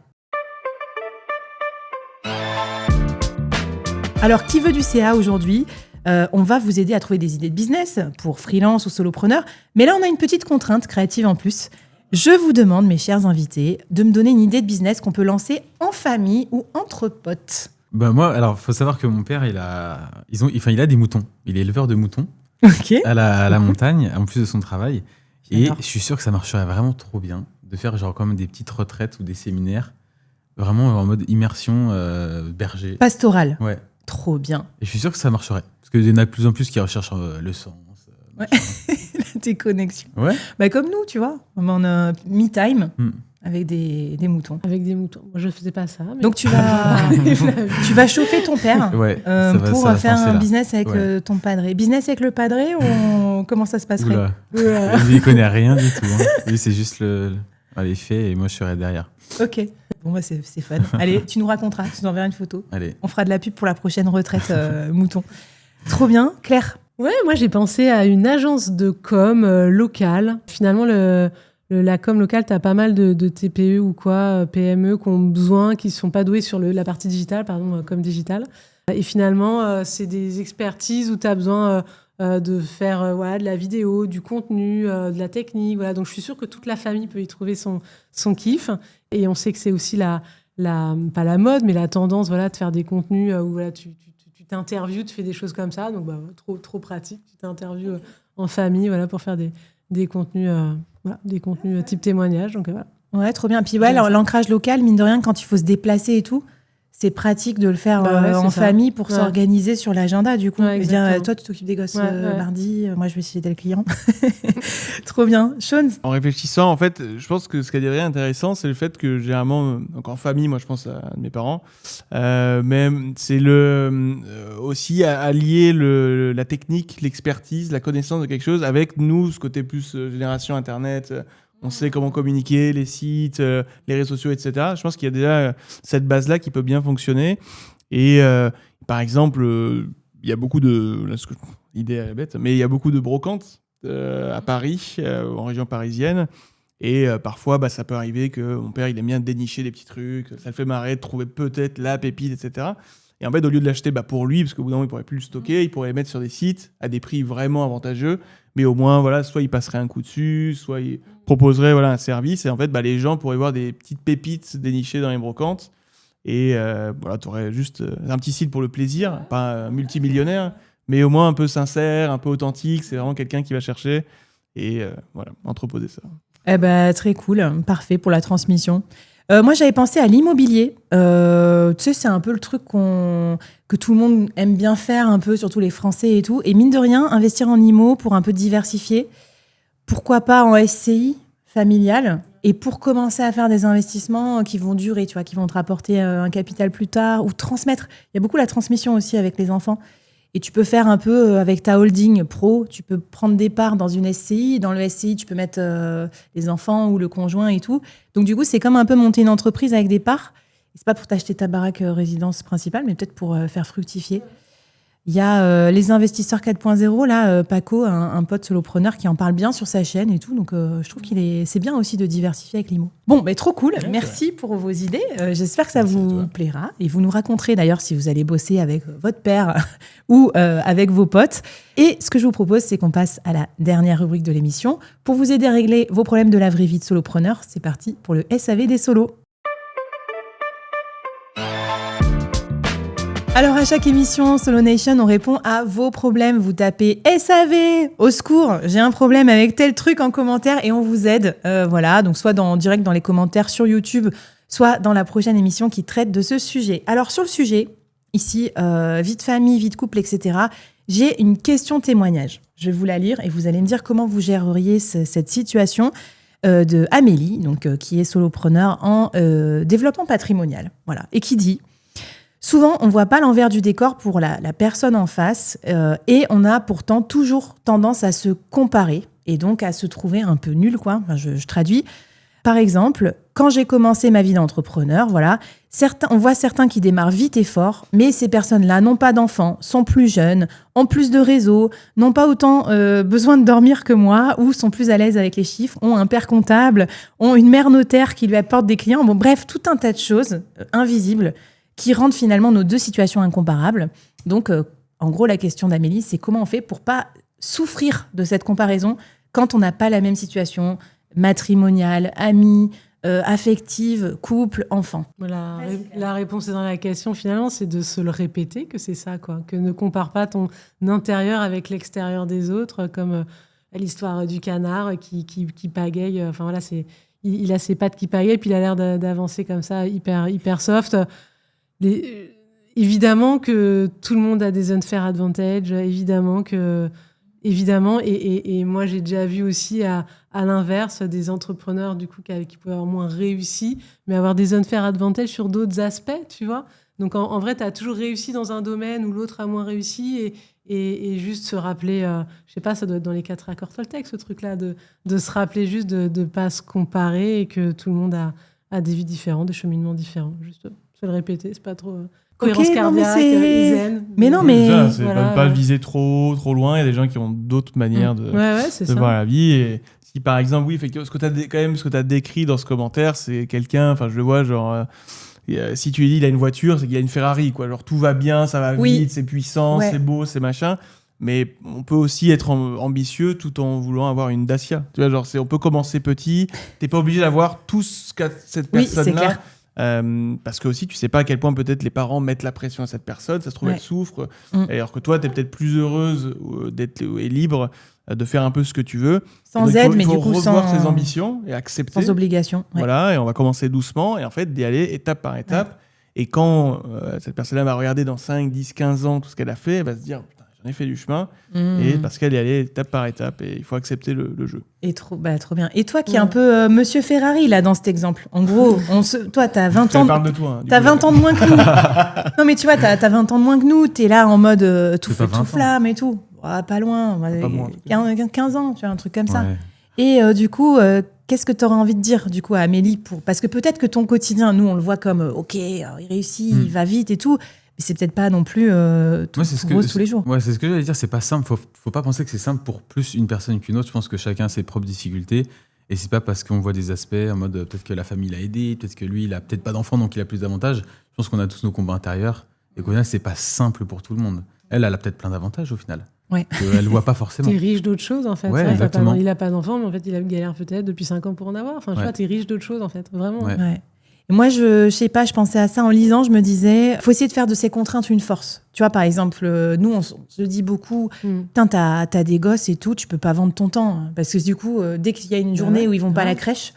Alors, qui veut du CA aujourd'hui ? On va vous aider à trouver des idées de business pour freelance ou solopreneur. Mais là, on a une petite contrainte créative en plus. Je vous demande, mes chers invités, de me donner une idée de business qu'on peut lancer en famille ou entre potes. Moi, alors, faut savoir que mon père, il a des moutons. Il est éleveur de moutons à la montagne, en plus de son travail. J'adore. Et je suis sûr que ça marcherait vraiment trop bien de faire genre comme des petites retraites ou des séminaires, vraiment en mode immersion berger. Pastoral. Ouais. Trop bien. Et je suis sûr que ça marcherait. Parce qu'il y en a de plus en plus qui recherchent le sens. Ouais. La déconnexion. Ouais. Comme nous, tu vois. On a me time avec des moutons. Avec des moutons. Moi, je ne faisais pas ça. Mais... Donc, tu vas chauffer ton père pour faire un business avec ton padré. Business avec le padré ou comment ça se passerait ? Il ne connaît rien du tout. Hein. Lui, c'est juste les faits et moi, je serai derrière. Ok. Bon, c'est fun. Allez, tu nous raconteras. Tu nous enverras une photo. Allez. On fera de la pub pour la prochaine retraite mouton. Trop bien. Claire ? Ouais, moi, j'ai pensé à une agence de com locale. Finalement, la com locale, tu as pas mal de TPE ou PME qui ont besoin, qui ne sont pas doués sur la partie digitale, com digitale. Et finalement, c'est des expertises où tu as besoin de faire de la vidéo, du contenu, de la technique. Voilà. Donc, je suis sûre que toute la famille peut y trouver son kiff. Et on sait que c'est aussi pas la mode, mais la tendance de faire des contenus où tu t'interviews, tu fais des choses comme ça. Donc, trop pratique. Tu t'interviews en famille pour faire des contenus type témoignage. Donc, voilà. Ouais, trop bien. Puis l'ancrage local, mine de rien, quand il faut se déplacer et tout, c'est pratique de le faire en famille pour s'organiser sur l'agenda, du coup. Ouais, dire, toi, tu t'occupes des gosses mardi, moi, je vais essayer d'être client. Trop bien. Sean? En réfléchissant, en fait, je pense que ce qui est intéressant, c'est le fait que généralement, donc en famille, moi, je pense à mes parents, mais c'est aussi allier la technique, l'expertise, la connaissance de quelque chose avec nous, ce côté plus génération Internet. On sait comment communiquer, les sites, les réseaux sociaux, etc. Je pense qu'il y a déjà cette base-là qui peut bien fonctionner. Et par exemple, il y a beaucoup de... L'idée est bête, mais il y a beaucoup de brocantes à Paris, en région parisienne. Et parfois, ça peut arriver que mon père, il aime bien dénicher des petits trucs. Ça le fait marrer de trouver peut-être la pépite, etc. Et en fait, au lieu de l'acheter pour lui, parce qu'au bout d'un moment, il ne pourrait plus le stocker, il pourrait le mettre sur des sites à des prix vraiment avantageux. Mais au moins, soit il passerait un coup dessus, soit il proposerait un service. Et en fait, les gens pourraient voir des petites pépites dénichées dans les brocantes. Et tu aurais juste un petit site pour le plaisir, pas un multimillionnaire, mais au moins un peu sincère, un peu authentique. C'est vraiment quelqu'un qui va chercher et entreposer ça. Très cool. Parfait pour la transmission. Moi, j'avais pensé à l'immobilier. Tu sais, c'est un peu le truc que tout le monde aime bien faire, un peu, surtout les Français et tout. Et mine de rien, investir en IMO pour un peu diversifier. Pourquoi pas en SCI familial, et pour commencer à faire des investissements qui vont durer, tu vois, qui vont te rapporter un capital plus tard, ou transmettre. Il y a beaucoup la transmission aussi avec les enfants. Et tu peux faire un peu avec ta holding pro, tu peux prendre des parts dans une SCI. Dans le SCI, tu peux mettre les enfants ou le conjoint et tout. Donc du coup, c'est comme un peu monter une entreprise avec des parts. C'est pas pour t'acheter ta baraque résidence principale, mais peut-être pour faire fructifier. Il y a les investisseurs 4.0, là, Paco, un pote solopreneur qui en parle bien sur sa chaîne et tout. Donc, je trouve c'est bien aussi de diversifier avec l'IMO. Bon, trop cool. Ouais, merci pour vos idées. J'espère que ça vous plaira. Et vous nous raconterez d'ailleurs si vous allez bosser avec votre père ou avec vos potes. Et ce que je vous propose, c'est qu'on passe à la dernière rubrique de l'émission. Pour vous aider à régler vos problèmes de la vraie vie de solopreneur, c'est parti pour le SAV des solos. Alors, à chaque émission Solo Nation, on répond à vos problèmes. Vous tapez SAV, au secours, j'ai un problème avec tel truc en commentaire et on vous aide. Donc soit en direct dans les commentaires sur YouTube, soit dans la prochaine émission qui traite de ce sujet. Alors, sur le sujet, ici, vie de famille, vie de couple, etc., j'ai une question témoignage. Je vais vous la lire et vous allez me dire comment vous géreriez cette situation de Amélie, donc, qui est solopreneur en développement patrimonial. Voilà. Et qui dit... Souvent, on ne voit pas l'envers du décor pour la personne en face et on a pourtant toujours tendance à se comparer et donc à se trouver un peu nul, quoi. Enfin, je traduis. Par exemple, quand j'ai commencé ma vie d'entrepreneur, on voit certains qui démarrent vite et fort, mais ces personnes-là n'ont pas d'enfants, sont plus jeunes, ont plus de réseaux, n'ont pas autant besoin de dormir que moi ou sont plus à l'aise avec les chiffres, ont un père comptable, ont une mère notaire qui lui apporte des clients. Bon, bref, tout un tas de choses invisibles qui rendent finalement nos deux situations incomparables. Donc, en gros, la question d'Amélie, c'est comment on fait pour pas souffrir de cette comparaison quand on n'a pas la même situation matrimoniale, amie, affective, couple, enfant. Voilà, la réponse est dans la question, finalement, c'est de se le répéter, que c'est ça, quoi. Que ne compare pas ton intérieur avec l'extérieur des autres, comme l'histoire du canard qui pagaille. Enfin, voilà, il a ses pattes qui pagayent, puis il a l'air d'avancer comme ça, hyper soft. Évidemment que tout le monde a des unfair advantage, évidemment, et moi j'ai déjà vu aussi à l'inverse des entrepreneurs du coup qui peuvent avoir moins réussi, mais avoir des unfair advantage sur d'autres aspects, tu vois. Donc en vrai, tu as toujours réussi dans un domaine où l'autre a moins réussi et juste se rappeler, je sais pas, ça doit être dans les 4 accords Toltec, ce truc-là, de se rappeler juste de ne pas se comparer et que tout le monde a des vies différentes, des cheminements différents. Juste se le répéter, c'est pas trop cohérence cardiaque, zen. Mais non, mais c'est pas viser trop loin. Il y a des gens qui ont d'autres manières de voir la vie. Et si par exemple, oui, effectivement, ce que tu as décrit dans ce commentaire, c'est quelqu'un, enfin je le vois, genre si tu lui dis il a une voiture, c'est qu'il a une Ferrari, quoi. Genre tout va bien, ça va vite, c'est puissant, c'est beau, c'est machin. Mais on peut aussi être ambitieux tout en voulant avoir une Dacia. Tu vois, genre, on peut commencer petit. T'es pas obligé d'avoir tout ce qu'a cette personne-là. c'est clair. Parce que aussi, tu sais pas à quel point peut-être les parents mettent la pression à cette personne. Ça se trouve, elle souffre. Alors que toi, t'es peut-être plus heureuse d'être et libre de faire un peu ce que tu veux. Sans aide, mais il faut du coup revoir sans ses ambitions et accepter. Sans obligation. Ouais. Voilà, et on va commencer doucement et en fait d'y aller étape par étape. Ouais. Et quand cette personne-là va regarder dans 5, 10, 15 ans tout ce qu'elle a fait, elle va se dire putain, j'en ai fait du chemin. Et parce qu'elle est allée étape par étape et il faut accepter le jeu. Et trop bien. Et toi qui es un peu Monsieur Ferrari là dans cet exemple. En gros, toi t'as 20 ans. Parle de toi. T'as 20 ans de moins que nous. Non mais tu vois, t'as 20 ans de moins que nous. T'es là en mode tout feu, tout flamme et tout. Pas loin. Pas moins, 15 ans, tu vois, un truc comme ça. Et du coup, qu'est-ce que tu aurais envie de dire du coup à Amélie parce que peut-être que ton quotidien, nous on le voit comme ok, il réussit, il va vite et tout, mais c'est peut-être pas non plus tout rose tous les jours. Ouais, c'est ce que j'allais dire, c'est pas simple. Faut pas penser que c'est simple pour plus une personne qu'une autre. Je pense que chacun a ses propres difficultés. Et c'est pas parce qu'on voit des aspects en mode peut-être que la famille l'a aidé, peut-être que lui il a peut-être pas d'enfant donc il a plus d'avantages. Je pense qu'on a tous nos combats intérieurs et qu'au final c'est pas simple pour tout le monde. Elle a peut-être plein d'avantages au final. Ouais. Elle le voit pas forcément. T'es riche d'autres choses en fait. Ouais, exactement. Il a pas d'enfant, mais en fait il a galère peut-être depuis 5 ans pour en avoir. Enfin, je vois, t'es riche d'autres choses en fait, vraiment. Ouais. Et moi, je sais pas, je pensais à ça en lisant, je me disais, faut essayer de faire de ces contraintes une force. Tu vois, par exemple, nous, on se dit beaucoup, putain, t'as des gosses et tout, tu peux pas vendre ton temps. Parce que du coup, dès qu'il y a une journée où ils vont pas à la crèche,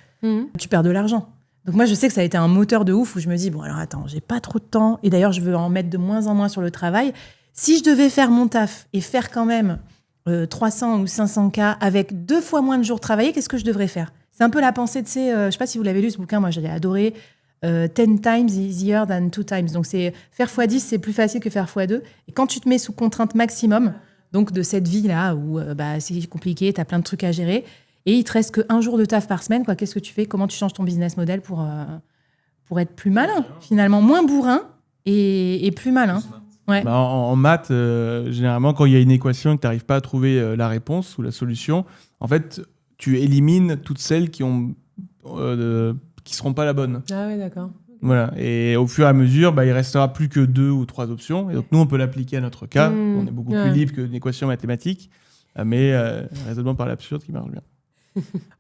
tu perds de l'argent. Donc moi, je sais que ça a été un moteur de ouf où je me dis, bon, alors attends, j'ai pas trop de temps. Et d'ailleurs, je veux en mettre de moins en moins sur le travail. Si je devais faire mon taf et faire quand même 300 ou 500 cas avec 2 fois moins de jours travaillés, qu'est-ce que je devrais faire ? C'est un peu la pensée de ces... je sais pas si vous l'avez lu, ce bouquin, moi j'avais adoré. 10 times easier than 2 times. Donc c'est faire x10, c'est plus facile que faire x2. Et quand tu te mets sous contrainte maximum, donc de cette vie-là où c'est compliqué, tu as plein de trucs à gérer, et il te reste que 1 jour de taf par semaine, quoi. Qu'est-ce que tu fais ? Comment tu changes ton business model pour être plus malin, finalement, moins bourrin et plus malin. Ouais. En maths, généralement, quand il y a une équation et que tu n'arrives pas à trouver la réponse ou la solution, en fait, tu élimines toutes celles qui seront pas la bonne. Ah ouais, d'accord. Voilà. Et au fur et à mesure, il restera plus que 2 ou 3 options. Et donc, nous, on peut l'appliquer à notre cas. On est beaucoup plus libre qu'une équation mathématique. Mais raisonnement par l'absurde qui marche bien.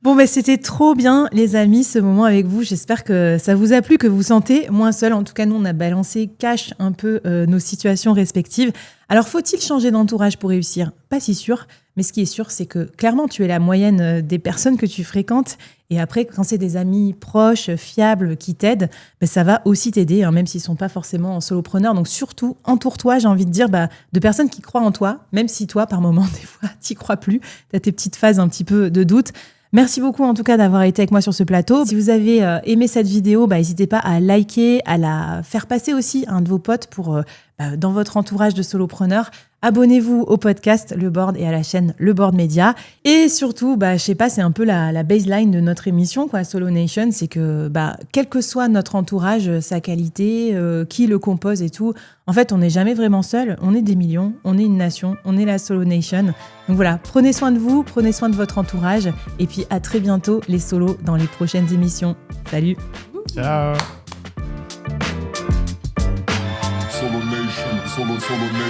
Bon, c'était trop bien, les amis, ce moment avec vous. J'espère que ça vous a plu, que vous vous sentez moins seul. En tout cas, nous, on a balancé cash un peu nos situations respectives. Alors, faut-il changer d'entourage pour réussir ? Pas si sûr. Mais ce qui est sûr, c'est que clairement, tu es la moyenne des personnes que tu fréquentes. Et après, quand c'est des amis proches, fiables, qui t'aident, ça va aussi t'aider, même s'ils ne sont pas forcément solopreneurs. Donc surtout, entoure-toi, j'ai envie de dire, de personnes qui croient en toi, même si toi, par moments, des fois, tu n'y crois plus. Tu as tes petites phases un petit peu de doute. Merci beaucoup, en tout cas, d'avoir été avec moi sur ce plateau. Si vous avez aimé cette vidéo, n'hésitez pas à liker, à la faire passer aussi à un de vos potes pour, dans votre entourage de solopreneurs. Abonnez-vous au podcast Le Board et à la chaîne Le Board Media. Et surtout, je sais pas, c'est un peu la baseline de notre émission, quoi, Solo Nation. C'est que, quel que soit notre entourage, sa qualité, qui le compose et tout, en fait, on n'est jamais vraiment seul. On est des millions, on est une nation, on est la Solo Nation. Donc voilà, prenez soin de vous, prenez soin de votre entourage. Et puis, à très bientôt, les solos, dans les prochaines émissions. Salut. Ciao. Solo Nation, Solo Nation.